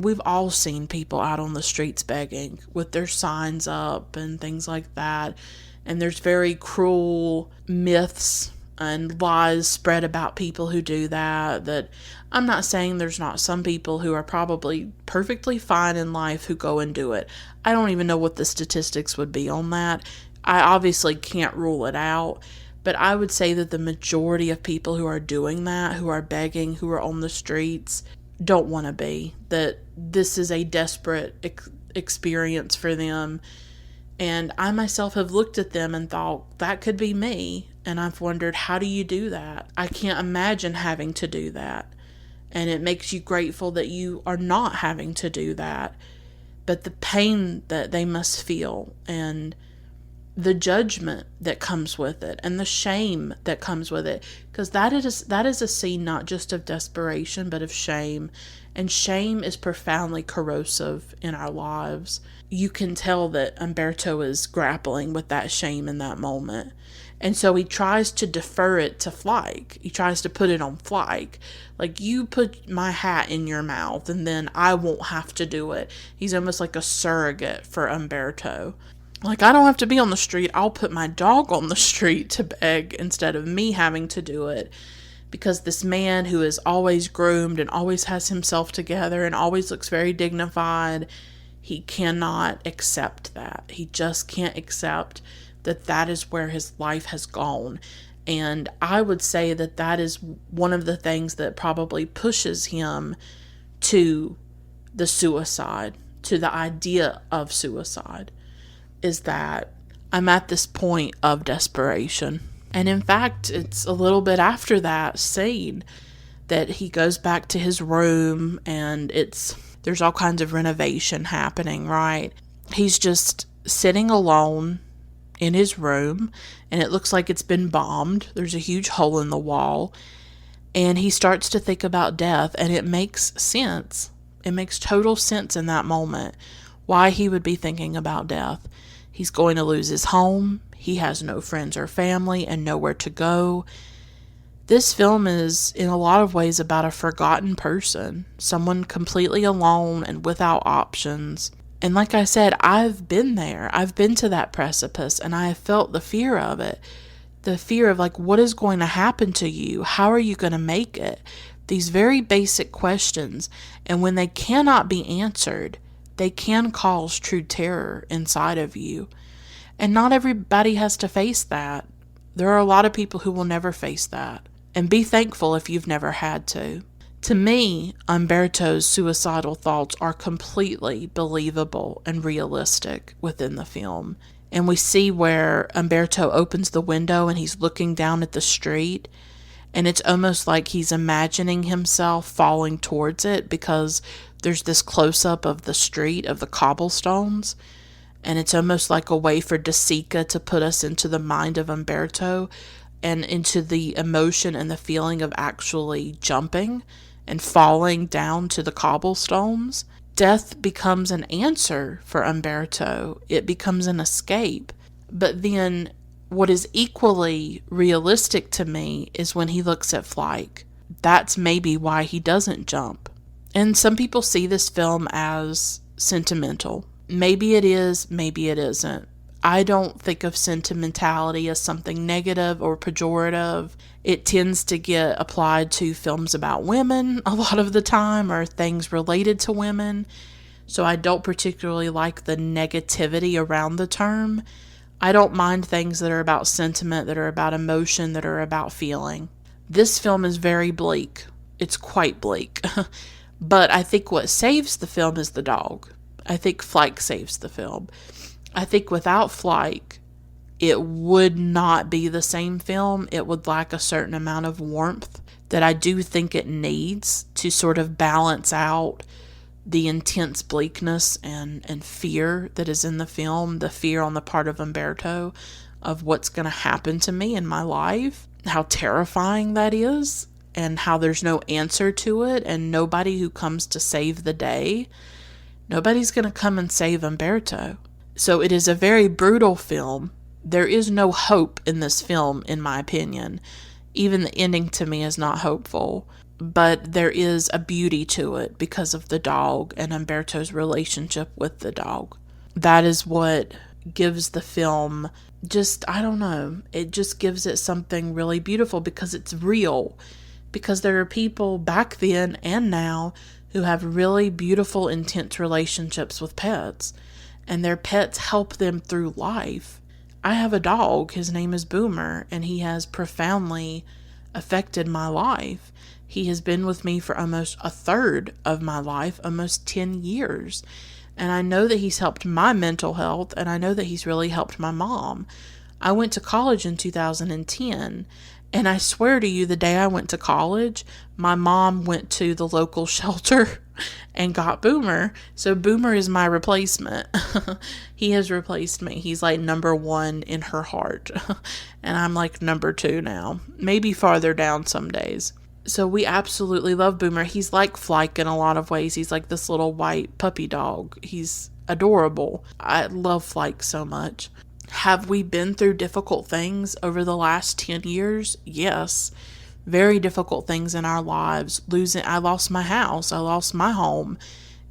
we've all seen people out on the streets begging with their signs up and things like that. And there's very cruel myths and lies spread about people who do that I'm not saying there's not some people who are probably perfectly fine in life who go and do it. I don't even know what the statistics would be on that. I obviously can't rule it out, but I would say that the majority of people who are doing that, who are begging, who are on the streets, don't want to be. That this is a desperate experience for them. And I myself have looked at them and thought, that could be me. And I've wondered, how do you do that? I can't imagine having to do that. And it makes you grateful that you are not having to do that. But the pain that they must feel, and the judgment that comes with it, and the shame that comes with it, because that is a scene not just of desperation, but of shame. And shame is profoundly corrosive in our lives. You can tell that Umberto is grappling with that shame in that moment. And so he tries to defer it to Flike. He tries to put it on Flike. Like, you put my hat in your mouth and then I won't have to do it. He's almost like a surrogate for Umberto. Like, I don't have to be on the street. I'll put my dog on the street to beg instead of me having to do it. Because this man who is always groomed and always has himself together and always looks very dignified, he cannot accept that. He just can't accept that is where his life has gone. And I would say that is one of the things that probably pushes him to the suicide, to the idea of suicide, is that I'm at this point of desperation. And in fact, it's a little bit after that scene that he goes back to his room, and there's all kinds of renovation happening, right? He's just sitting alone in his room, and it looks like it's been bombed. There's a huge hole in the wall, and he starts to think about death, and it makes sense. It makes total sense in that moment why he would be thinking about death. He's going to lose his home. He has no friends or family and nowhere to go. This film is, in a lot of ways, about a forgotten person, someone completely alone and without options. And like I said, I've been there. I've been to that precipice, and I have felt the fear of it. The fear of, like, what is going to happen to you? How are you going to make it? These very basic questions. And when they cannot be answered, they can cause true terror inside of you. And not everybody has to face that. There are a lot of people who will never face that. And be thankful if you've never had to. To me, Umberto's suicidal thoughts are completely believable and realistic within the film. And we see where Umberto opens the window and he's looking down at the street. And it's almost like he's imagining himself falling towards it, because there's this close-up of the street, of the cobblestones. And it's almost like a way for De Sica to put us into the mind of Umberto and into the emotion and the feeling of actually jumping and falling down to the cobblestones. Death becomes an answer for Umberto. It becomes an escape. But then what is equally realistic to me is when he looks at Flike. That's maybe why he doesn't jump. And some people see this film as sentimental. Maybe it is, maybe it isn't. I don't think of sentimentality as something negative or pejorative. It tends to get applied to films about women a lot of the time, or things related to women. So I don't particularly like the negativity around the term. I don't mind things that are about sentiment, that are about emotion, that are about feeling. This film is very bleak. It's quite bleak. But I think what saves the film is the dog. I think Flike saves the film. I think without Flike, it would not be the same film. It would lack a certain amount of warmth that I do think it needs to sort of balance out the intense bleakness and fear that is in the film, the fear on the part of Umberto of what's going to happen to me in my life, how terrifying that is, and how there's no answer to it and nobody who comes to save the day. Nobody's going to come and save Umberto. So it is a very brutal film. There is no hope in this film, in my opinion. Even the ending to me is not hopeful. But there is a beauty to it because of the dog and Umberto's relationship with the dog. That is what gives the film just, I don't know, it just gives it something really beautiful because it's real. Because there are people back then and now who have really beautiful, intense relationships with pets. And their pets help them through life. I have a dog, his name is Boomer, and he has profoundly affected my life. He has been with me for almost a third of my life, almost 10 years. And I know that he's helped my mental health, and I know that he's really helped my mom. I went to college in 2010, and I swear to you, the day I went to college, my mom went to the local shelter and got Boomer. So Boomer is my replacement. He has replaced me. He's like number 1 in her heart. And I'm like number 2 now. Maybe farther down some days. So we absolutely love Boomer. He's like Flike in a lot of ways. He's like this little white puppy dog. He's adorable. I love Flike so much. Have we been through difficult things over the last 10 years? Yes. Very difficult things in our lives. I lost my house. I lost my home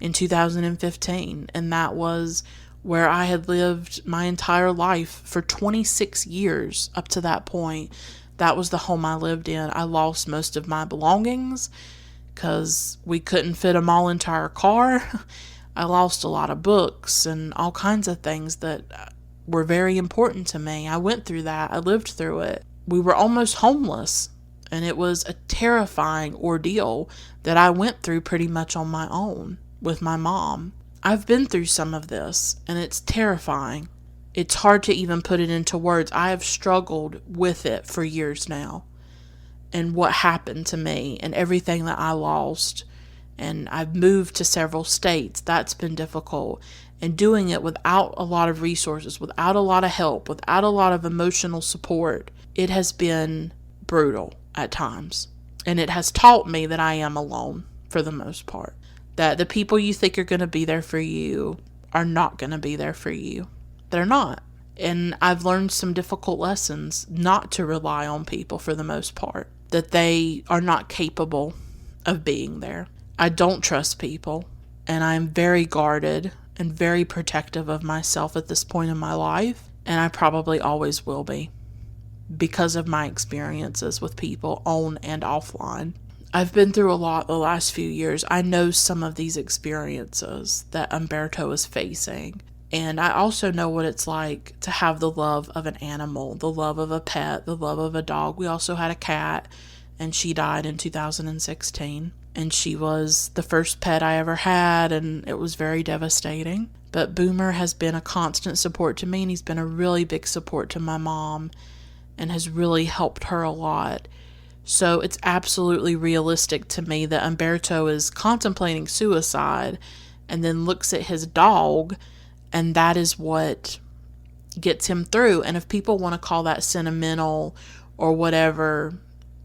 in 2015. And that was where I had lived my entire life for 26 years up to that point. That was the home I lived in. I lost most of my belongings because we couldn't fit them all into our car. I lost a lot of books and all kinds of things that were very important to me. I went through that. I lived through it. We were almost homeless, and it was a terrifying ordeal that I went through pretty much on my own with my mom. I've been through some of this, and it's terrifying. It's hard to even put it into words. I have struggled with it for years now, and what happened to me and everything that I lost. And I've moved to several states. That's been difficult. And doing it without a lot of resources, without a lot of help, without a lot of emotional support, it has been brutal at times. And it has taught me that I am alone for the most part. That the people you think are going to be there for you are not going to be there for you. They're not. And I've learned some difficult lessons not to rely on people for the most part. That they are not capable of being there. I don't trust people. And I'm very guarded and very protective of myself at this point in my life. And I probably always will be because of my experiences with people on and offline. I've been through a lot the last few years. I know some of these experiences that Umberto is facing. And I also know what it's like to have the love of an animal, the love of a pet, the love of a dog. We also had a cat, and she died in 2016. And she was the first pet I ever had, and it was very devastating. But Boomer has been a constant support to me, and he's been a really big support to my mom and has really helped her a lot. So it's absolutely realistic to me that Umberto is contemplating suicide and then looks at his dog, and that is what gets him through. And if people want to call that sentimental or whatever,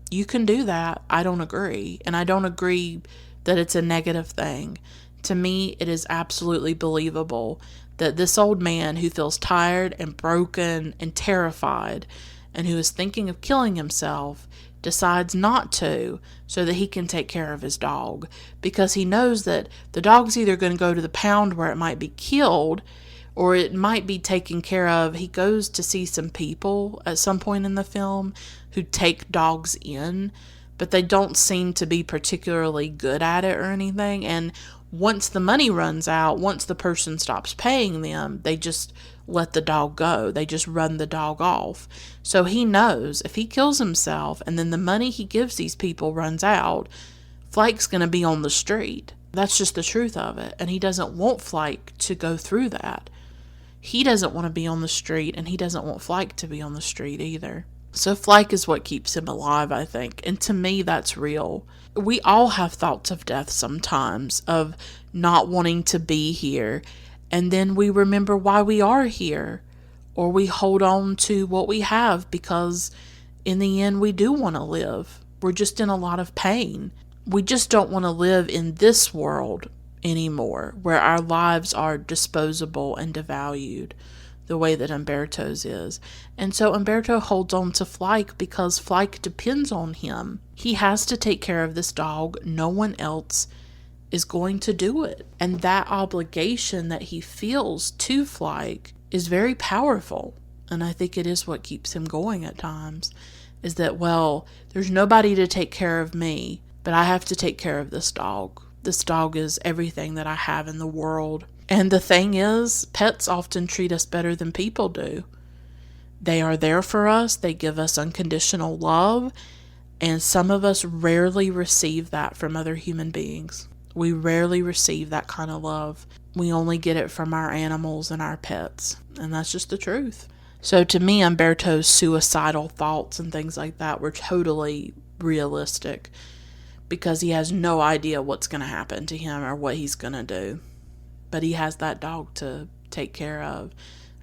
you can do that. I don't agree. And I don't agree that it's a negative thing. To me, it is absolutely believable that this old man who feels tired and broken and terrified and who is thinking of killing himself decides not to so that he can take care of his dog, because he knows that the dog's either going to go to the pound where it might be killed or it might be taken care of. He goes to see some people at some point in the film who take dogs in, but they don't seem to be particularly good at it or anything. And once the money runs out, once the person stops paying them, they just let the dog go. They just run the dog off. So he knows if he kills himself and then the money he gives these people runs out, Flike's going to be on the street. That's just the truth of it. And he doesn't want Flike to go through that. He doesn't want to be on the street, and he doesn't want Flike to be on the street either. So Flike is what keeps him alive, I think. And to me, that's real. We all have thoughts of death sometimes, of not wanting to be here. And then we remember why we are here. Or we hold on to what we have because in the end we do want to live. We're just in a lot of pain. We just don't want to live in this world anymore, where our lives are disposable and devalued the way that Umberto's is. And so Umberto holds on to Flike because Flike depends on him. He has to take care of this dog. No one else is going to do it. And that obligation that he feels to Flike is very powerful. And I think it is what keeps him going at times, is that, well, there's nobody to take care of me, but I have to take care of this dog. This dog is everything that I have in the world. And the thing is, pets often treat us better than people do. They are there for us. They give us unconditional love. And some of us rarely receive that from other human beings. We rarely receive that kind of love. We only get it from our animals and our pets. And that's just the truth. So to me, Umberto's suicidal thoughts and things like that were totally realistic, because he has no idea what's going to happen to him or what he's going to do. But he has that dog to take care of,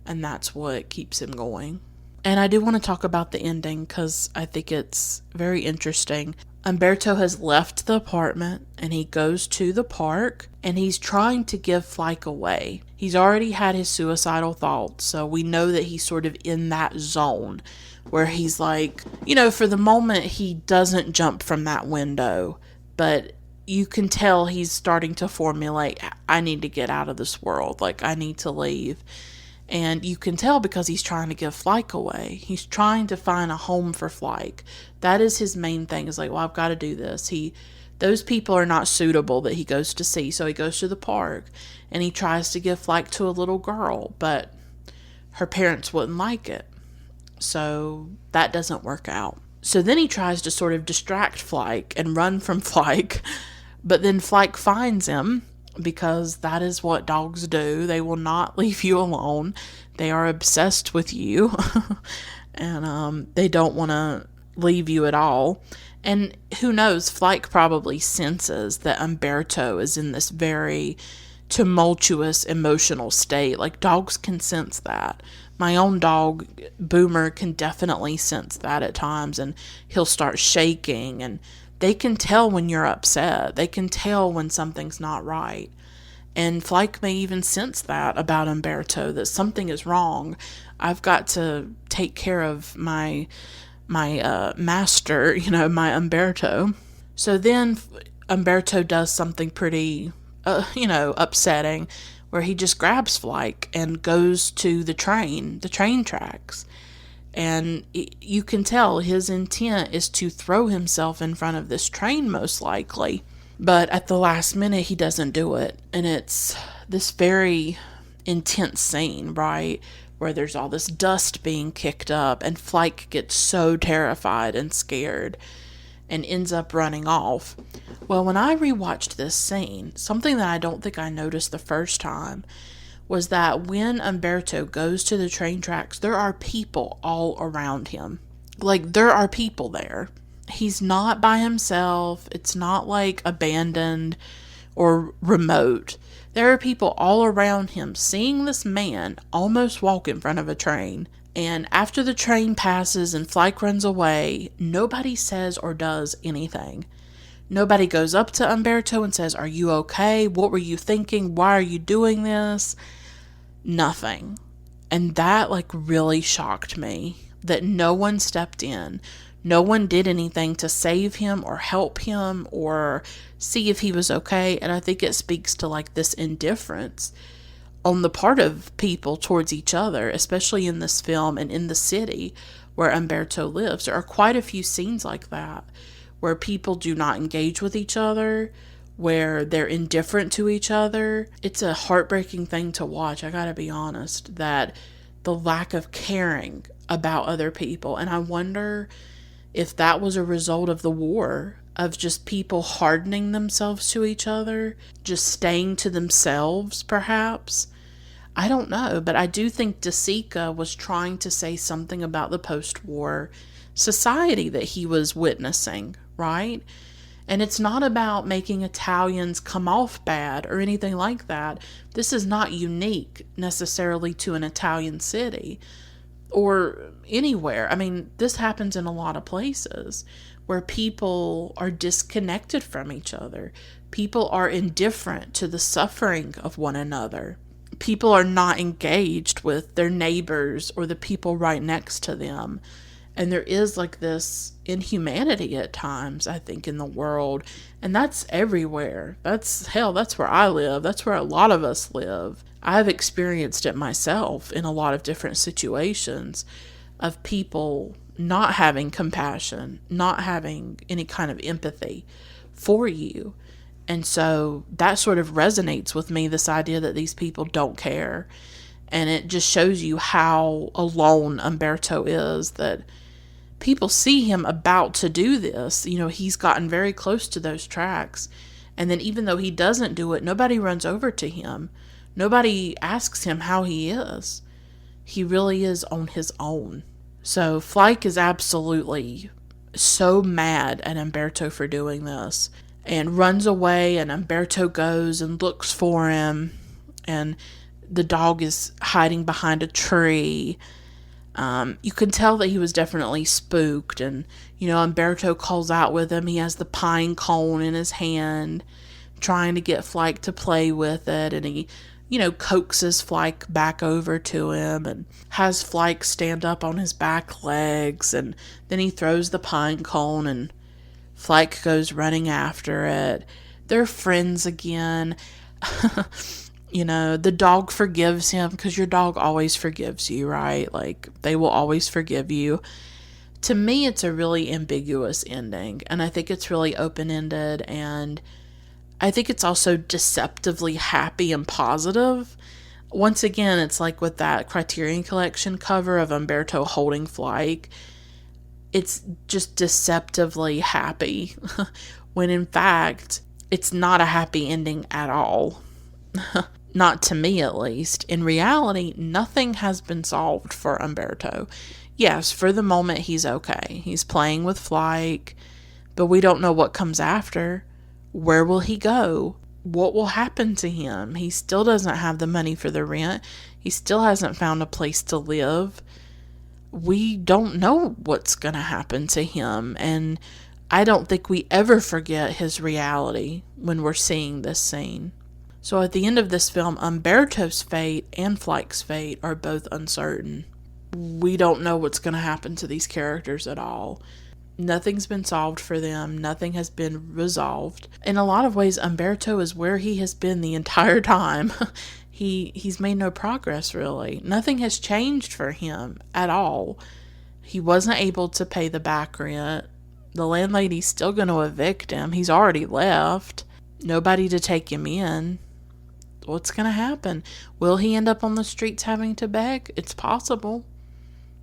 and that's what keeps him going. And I do want to talk about the ending because I think it's very interesting. Umberto has left the apartment and he goes to the park and he's trying to give Flike away. He's already had his suicidal thoughts, so we know that he's sort of in that zone where he's like, for the moment he doesn't jump from that window, but you can tell he's starting to formulate, I need to get out of this world, like I need to leave. And you can tell because he's trying to give Flike away. He's trying to find a home for Flike. That is his main thing, is like, well, I've got to do this. Those people are not suitable that he goes to see, so he goes to the park and he tries to give Flike to a little girl, but her parents wouldn't like it. So that doesn't work out. So then he tries to sort of distract Flike and run from Flike, but then Flike finds him, because that is what dogs do. They will not leave you alone. They are obsessed with you and they don't want to leave you at all. And who knows, Flike probably senses that Umberto is in this very tumultuous emotional state. Like, dogs can sense that. My own dog, Boomer, can definitely sense that at times, and he'll start shaking, and they can tell when you're upset. They can tell when something's not right. And Flike may even sense that about Umberto, that something is wrong. I've got to take care of my master, my Umberto. So then Umberto does something pretty, upsetting, where he just grabs Flike and goes to the train tracks. And you can tell his intent is to throw himself in front of this train, most likely. But at the last minute, he doesn't do it. And it's this very intense scene, right? Where there's all this dust being kicked up, and Flike gets so terrified and scared and ends up running off. Well, when I rewatched this scene, something that I don't think I noticed the first time was that when Umberto goes to the train tracks, there are people all around him. Like, there are people there. He's not by himself. It's not like abandoned or remote. There are people all around him seeing this man almost walk in front of a train. And after the train passes and Flike runs away, nobody says or does anything. Nobody goes up to Umberto and says, "Are you okay? What were you thinking? Why are you doing this?" Nothing. And that really shocked me, that no one stepped in. No one did anything to save him or help him or see if he was okay. And I think it speaks to this indifference on the part of people towards each other, especially in this film and in the city where Umberto lives. There are quite a few scenes like that, where people do not engage with each other, where they're indifferent to each other. It's a heartbreaking thing to watch, I gotta be honest, that the lack of caring about other people. And I wonder if that was a result of the war, of just people hardening themselves to each other, just staying to themselves, perhaps. I don't know, but I do think De Sica was trying to say something about the post-war society that he was witnessing, right? And it's not about making Italians come off bad or anything like that. This is not unique necessarily to an Italian city or anywhere. I mean, this happens in a lot of places where people are disconnected from each other. People are indifferent to the suffering of one another. People are not engaged with their neighbors or the people right next to them. And there is like this inhumanity at times, I think, in the world. And that's everywhere. That's where I live. That's where a lot of us live. I've experienced it myself in a lot of different situations of people not having compassion, not having any kind of empathy for you. And so that sort of resonates with me, this idea that these people don't care. And it just shows you how alone Umberto is, that people see him about to do this. He's gotten very close to those tracks. And then even though he doesn't do it, nobody runs over to him. Nobody asks him how he is. He really is on his own. So Flike is absolutely so mad at Umberto for doing this and runs away, and Umberto goes and looks for him, and the dog is hiding behind a tree. You can tell that he was definitely spooked, and Umberto calls out with him. He has the pine cone in his hand, trying to get Flike to play with it, and he coaxes Flike back over to him and has Flike stand up on his back legs, and then he throws the pine cone and Flike goes running after it. They're friends again. The dog forgives him, because your dog always forgives you, right? Like, they will always forgive you. To me, it's a really ambiguous ending, and I think it's really open-ended, and I think it's also deceptively happy and positive. Once again, it's like with that Criterion Collection cover of Umberto holding Flike. It's just deceptively happy, when in fact, it's not a happy ending at all. Not to me, at least. In reality, nothing has been solved for Umberto. Yes, for the moment, he's okay. He's playing with Flike, but we don't know what comes after. Where will he go? What will happen to him? He still doesn't have the money for the rent. He still hasn't found a place to live. We don't know what's going to happen to him, and I don't think we ever forget his reality when we're seeing this scene. So at the end of this film, Umberto's fate and Flike's fate are both uncertain. We don't know what's going to happen to these characters at all. Nothing's been solved for them. Nothing has been resolved. In a lot of ways, Umberto is where he has been the entire time. He's made no progress, really. Nothing has changed for him at all. He wasn't able to pay the back rent. The landlady's still going to evict him. He's already left. Nobody to take him in. What's going to happen? Will he end up on the streets having to beg? It's possible.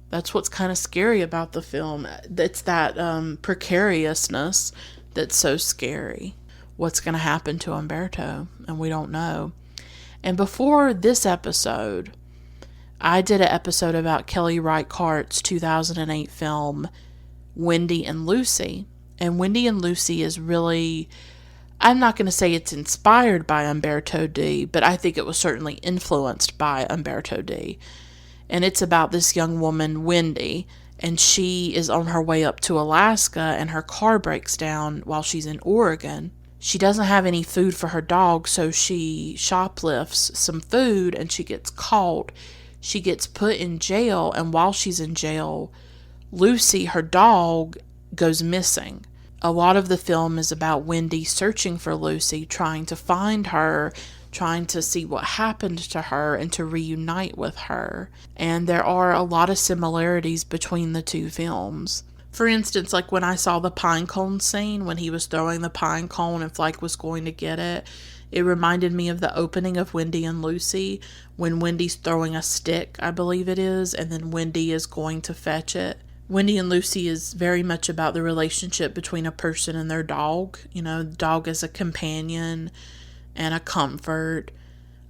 That's what's kind of scary about the film. It's that precariousness that's so scary. What's going to happen to Umberto? And we don't know. And before this episode, I did an episode about Kelly Reichardt's 2008 film, Wendy and Lucy. And Wendy and Lucy is really, I'm not going to say it's inspired by Umberto D, but I think it was certainly influenced by Umberto D. And it's about this young woman, Wendy, and she is on her way up to Alaska, and her car breaks down while she's in Oregon. She doesn't have any food for her dog, so she shoplifts some food, and she gets caught. She gets put in jail, and while she's in jail, Lucy, her dog, goes missing. A lot of the film is about Wendy searching for Lucy, trying to find her, trying to see what happened to her and to reunite with her. And there are a lot of similarities between the two films. For instance, like when I saw the pine cone scene, when he was throwing the pine cone and Flike was going to get it, it reminded me of the opening of Wendy and Lucy, when Wendy's throwing a stick, I believe it is, and then Wendy is going to fetch it. Wendy and Lucy is very much about the relationship between a person and their dog. You know, the dog as a companion and a comfort.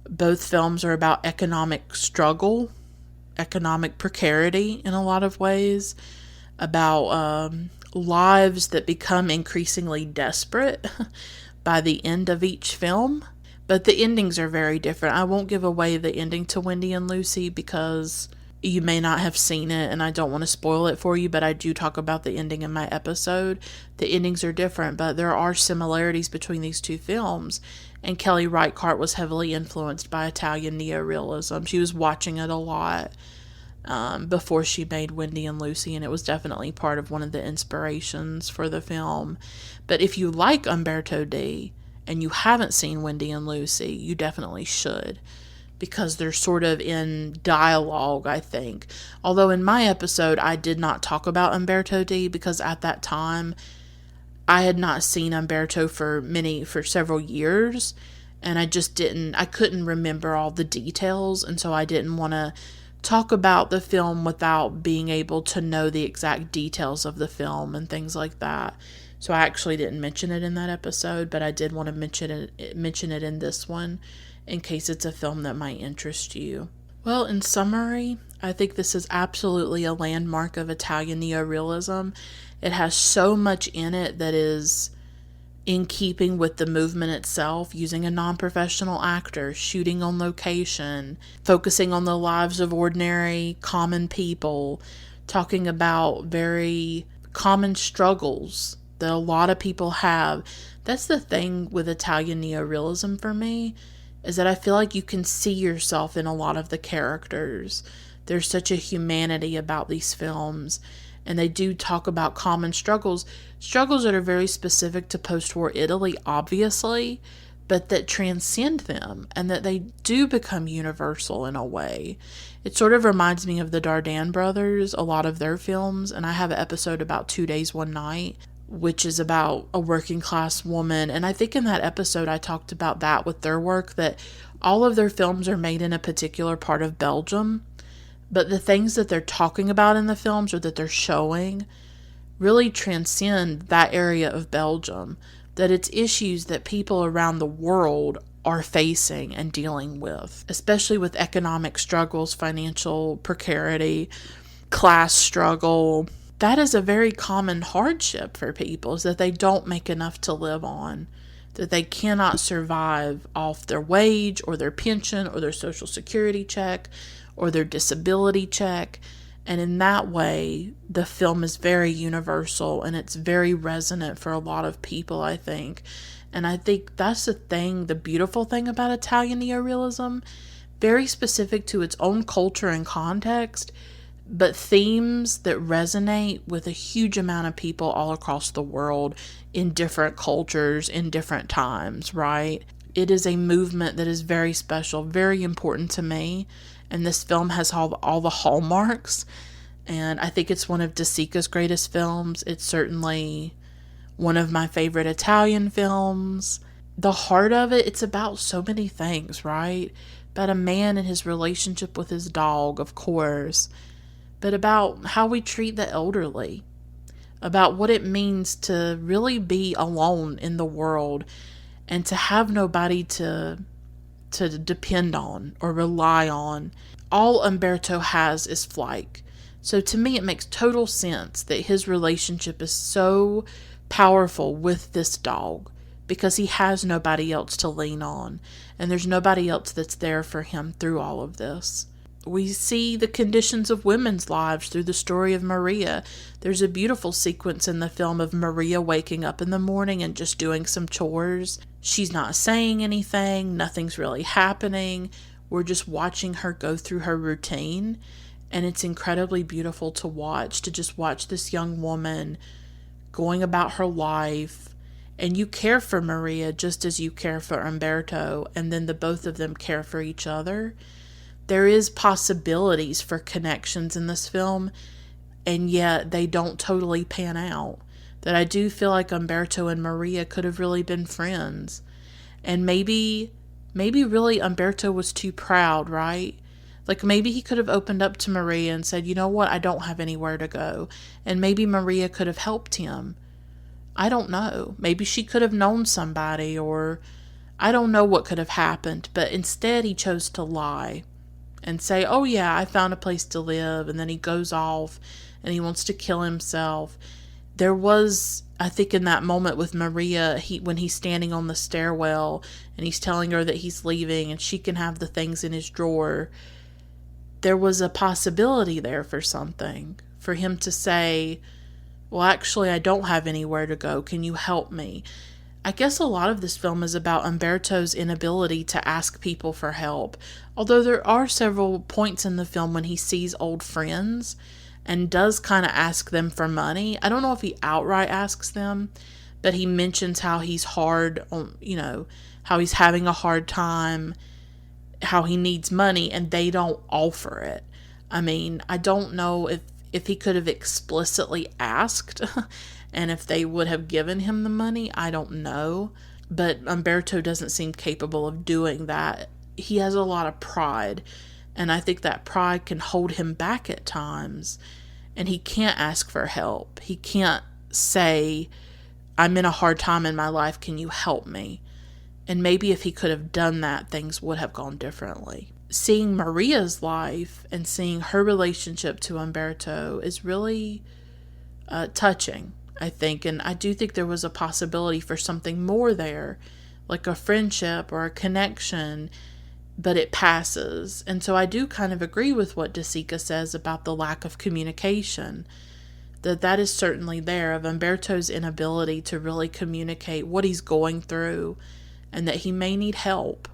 Both films are about economic struggle, economic precarity in a lot of ways, about lives that become increasingly desperate by the end of each film. But the endings are very different. I won't give away the ending to Wendy and Lucy because You may not have seen it, and I don't want to spoil it for you, but I do talk about the ending in my episode. The endings are different, but there are similarities between these two films. And Kelly Reichardt was heavily influenced by Italian Neorealism. She was watching it a lot before she made Wendy and Lucy, and it was definitely part of one of the inspirations for the film. But if you like Umberto D and you haven't seen Wendy and Lucy, you definitely should, because they're sort of in dialogue, I think. Although in my episode, I did not talk about Umberto D because at that time, I had not seen Umberto for several years, and I couldn't remember all the details, and so I didn't want to talk about the film without being able to know the exact details of the film and things like that. So I actually didn't mention it in that episode, but I did want to mention it in this one in case it's a film that might interest you. Well, in summary, I think this is absolutely a landmark of Italian Neorealism. It has so much in it that is in keeping with the movement itself, using a non-professional actor, shooting on location, focusing on the lives of ordinary, common people, talking about very common struggles that a lot of people have. That's the thing with Italian Neorealism for me, is that I feel like you can see yourself in a lot of the characters. There's such a humanity about these films, and they do talk about common struggles that are very specific to post-war Italy, obviously, but that transcend them, and that they do become universal in a way. It sort of reminds me of the Dardenne brothers, a lot of their films, and I have an episode about 2 Days, One Night, which is about a working class woman, and I think in that episode I talked about that with their work, that all of their films are made in a particular part of Belgium, but the things that they're talking about in the films or that they're showing really transcend that area of Belgium, that it's issues that people around the world are facing and dealing with, especially with economic struggles, financial precarity, class struggle. That is a very common hardship for people, is that they don't make enough to live on, that they cannot survive off their wage or their pension or their social security check or their disability check. And in that way, the film is very universal and it's very resonant for a lot of people, I think. And I think that's the beautiful thing about Italian Neorealism, very specific to its own culture and context, but themes that resonate with a huge amount of people all across the world in different cultures, in different times, right? It is a movement that is very special, very important to me. And this film has all the hallmarks. And I think it's one of De Sica's greatest films. It's certainly one of my favorite Italian films. The heart of it, it's about so many things, right? About a man and his relationship with his dog, of course. But about how we treat the elderly. About what it means to really be alone in the world and to have nobody to depend on or rely on. All Umberto has is Flike. So to me, it makes total sense that his relationship is so powerful with this dog, because he has nobody else to lean on, and there's nobody else that's there for him through all of this. We see the conditions of women's lives through the story of Maria. There's a beautiful sequence in the film of Maria waking up in the morning and just doing some chores. She's not saying anything. Nothing's really happening. We're just watching her go through her routine. And it's incredibly beautiful to just watch this young woman going about her life. And you care for Maria just as you care for Umberto. And then the both of them care for each other. There is possibilities for connections in this film, and yet they don't totally pan out. That I do feel like Umberto and Maria could have really been friends. And maybe really Umberto was too proud, right? Like maybe he could have opened up to Maria and said, you know what, I don't have anywhere to go. And maybe Maria could have helped him. I don't know. Maybe she could have known somebody, or I don't know what could have happened. But instead he chose to lie and say, oh yeah, I found a place to live. And then he goes off and he wants to kill himself. There was, I think in that moment with Maria, when he's standing on the stairwell and he's telling her that he's leaving and she can have the things in his drawer, there was a possibility there for something, for him to say, well, actually, I don't have anywhere to go. Can you help me? I guess a lot of this film is about Umberto's inability to ask people for help. Although there are several points in the film when he sees old friends and does kind of ask them for money. I don't know if he outright asks them, but he mentions how he's hard on, how he's having a hard time, how he needs money, and they don't offer it. I mean, I don't know if he could have explicitly asked and if they would have given him the money. I don't know. But Umberto doesn't seem capable of doing that. He has a lot of pride, and I think that pride can hold him back at times. And he can't ask for help. He can't say, I'm in a hard time in my life, can you help me? And maybe if he could have done that, things would have gone differently. Seeing Maria's life and seeing her relationship to Umberto is really touching, I think. And I do think there was a possibility for something more there, like a friendship or a connection, but it passes. And so I do kind of agree with what De Sica says about the lack of communication, that is certainly there, of Umberto's inability to really communicate what he's going through and that he may need help.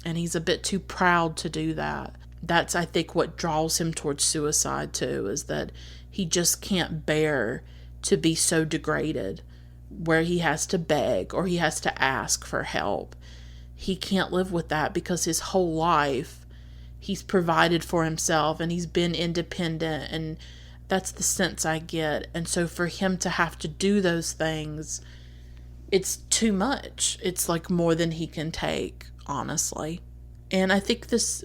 And he's a bit too proud to do that. That's, I think, what draws him towards suicide too, is that he just can't bear to be so degraded where he has to beg or he has to ask for help. He can't live with that because his whole life he's provided for himself and he's been independent, and that's the sense I get. And so for him to have to do those things, it's too much. It's like more than he can take, honestly. And I think this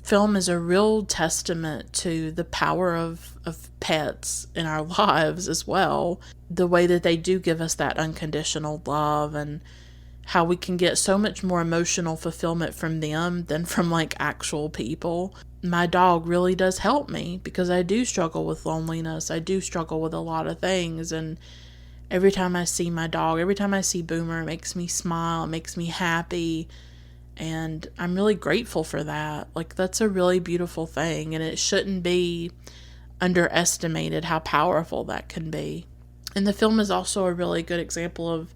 film is a real testament to the power of pets in our lives as well. The way that they do give us that unconditional love, and how we can get so much more emotional fulfillment from them than from like actual people. My dog really does help me because I do struggle with loneliness. I do struggle with a lot of things, and every time I see my dog, every time I see Boomer, it makes me smile, it makes me happy, and I'm really grateful for that. Like, that's a really beautiful thing, and it shouldn't be underestimated how powerful that can be. And the film is also a really good example of,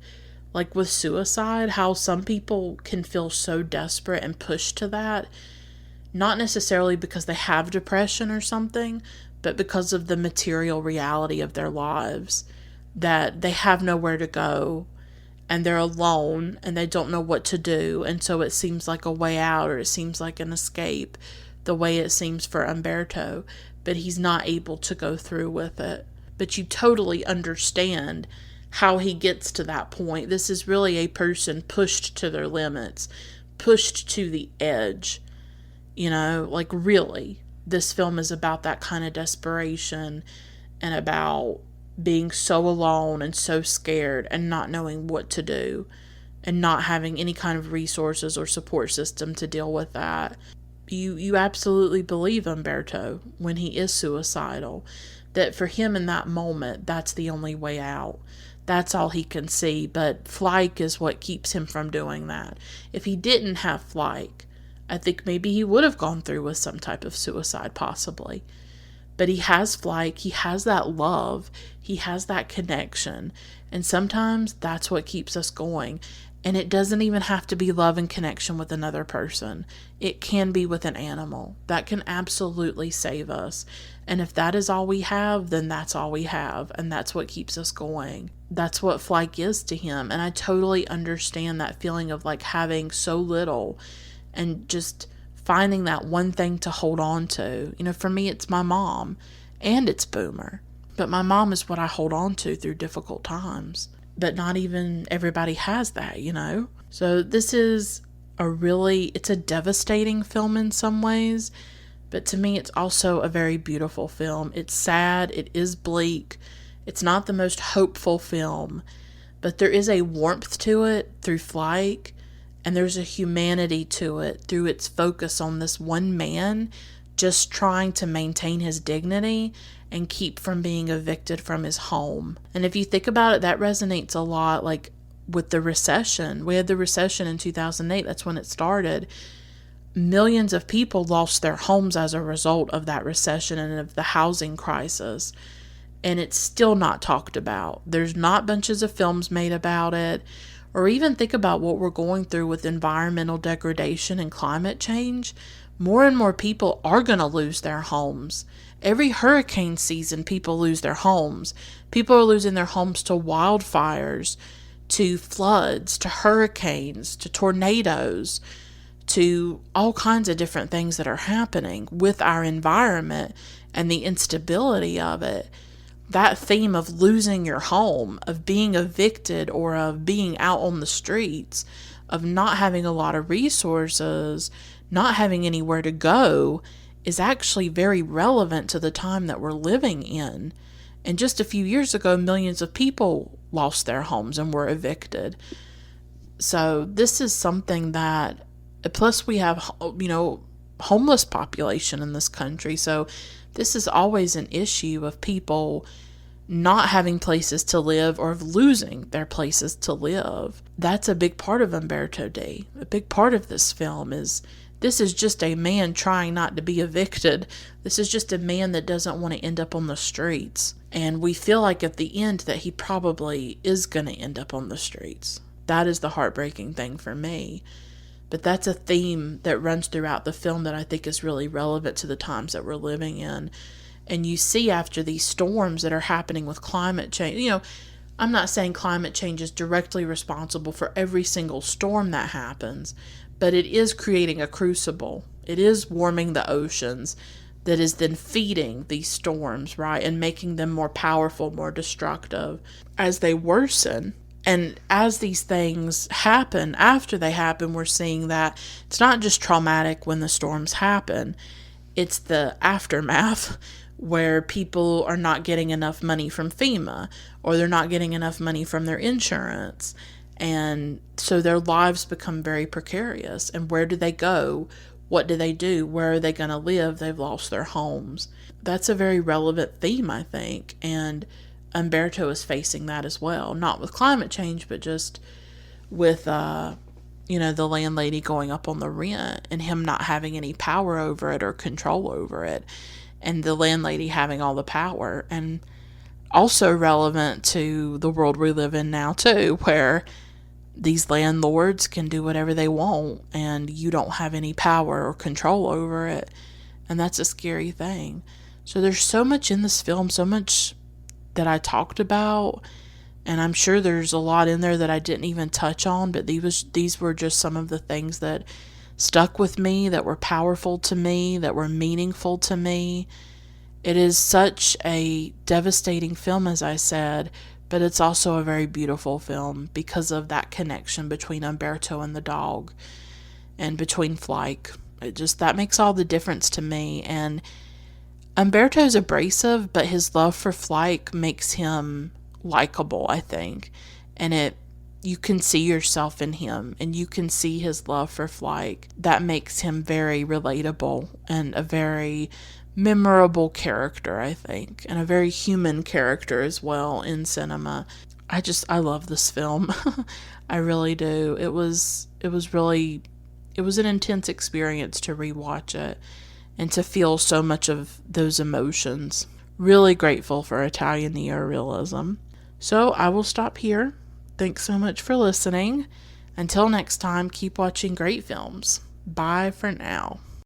like with suicide, how some people can feel so desperate and pushed to that, not necessarily because they have depression or something, but because of the material reality of their lives, that they have nowhere to go and they're alone and they don't know what to do. And so it seems like a way out, or it seems like an escape, the way it seems for Umberto, but he's not able to go through with it. But you totally understand how he gets to that point. This is really a person pushed to their limits, pushed to the edge. Like really, this film is about that kind of desperation and about being so alone and so scared and not knowing what to do and not having any kind of resources or support system to deal with that. You absolutely believe Umberto when he is suicidal, that for him in that moment, that's the only way out. That's all he can see, but Flike is what keeps him from doing that. If he didn't have Flike, I think maybe he would have gone through with some type of suicide, possibly. But he has Flike, he has that love, he has that connection, and sometimes that's what keeps us going. And it doesn't even have to be love and connection with another person. It can be with an animal. That can absolutely save us. And if that is all we have, then that's all we have. And that's what keeps us going. That's what Flike is to him. And I totally understand that feeling of like having so little and just finding that one thing to hold on to. For me, it's my mom and it's Boomer. But my mom is what I hold on to through difficult times. But not even everybody has that, So this is it's a devastating film in some ways, but to me it's also a very beautiful film. It's sad, it is bleak, it's not the most hopeful film, but there is a warmth to it through Flike, and there's a humanity to it through its focus on this one man just trying to maintain his dignity and keep from being evicted from his home. And if you think about it, that resonates a lot, like with the recession. We had the recession in 2008, that's when it started. millions of people lost their homes as a result of that recession and of the housing crisis. And it's still not talked about. There's not bunches of films made about it, or even think about what we're going through with environmental degradation and climate change. More and more people are going to lose their homes. Every hurricane season, people lose their homes. People are losing their homes to wildfires, to floods, to hurricanes, to tornadoes, to all kinds of different things that are happening with our environment and the instability of it. That theme of losing your home, of being evicted, or of being out on the streets, of not having a lot of resources, not having anywhere to go, is actually very relevant to the time that we're living in. And just a few years ago, millions of people lost their homes and were evicted. So this is something that, plus we have, homeless population in this country. So this is always an issue of people not having places to live or of losing their places to live. That's a big part of Umberto D. A big part of this film is this is just a man trying not to be evicted. This is just a man that doesn't want to end up on the streets. And we feel like at the end that he probably is going to end up on the streets. That is the heartbreaking thing for me. But that's a theme that runs throughout the film that I think is really relevant to the times that we're living in. And you see after these storms that are happening with climate change, I'm not saying climate change is directly responsible for every single storm that happens, but it is creating a crucible. It is warming the oceans that is then feeding these storms, right? And making them more powerful, more destructive as they worsen. And as these things happen, after they happen, we're seeing that it's not just traumatic when the storms happen, it's the aftermath where people are not getting enough money from FEMA, or they're not getting enough money from their insurance. And so their lives become very precarious. And where do they go? What do they do? Where are they going to live? They've lost their homes. That's a very relevant theme, I think. And Umberto is facing that as well. Not with climate change, but just with, the landlady going up on the rent and him not having any power over it or control over it. And the landlady having all the power. And also relevant to the world we live in now, too, where these landlords can do whatever they want and you don't have any power or control over it. And that's a scary thing. So there's so much in this film, so much that I talked about, and I'm sure there's a lot in there that I didn't even touch on, but these were just some of the things that stuck with me, that were powerful to me, that were meaningful to me. It is such a devastating film, as I said, but it's also a very beautiful film because of that connection between Umberto and the dog and between Flike. That makes all the difference to me. And Umberto's abrasive, but his love for Flike makes him likable, I think. And you can see yourself in him, and you can see his love for Flike. That makes him very relatable and a very memorable character, I think, and a very human character as well in cinema. I love this film. I really do. It was an intense experience to rewatch it and to feel so much of those emotions. Really grateful for Italian Neorealism. So I will stop here. Thanks so much for listening. Until next time, keep watching great films. Bye for now.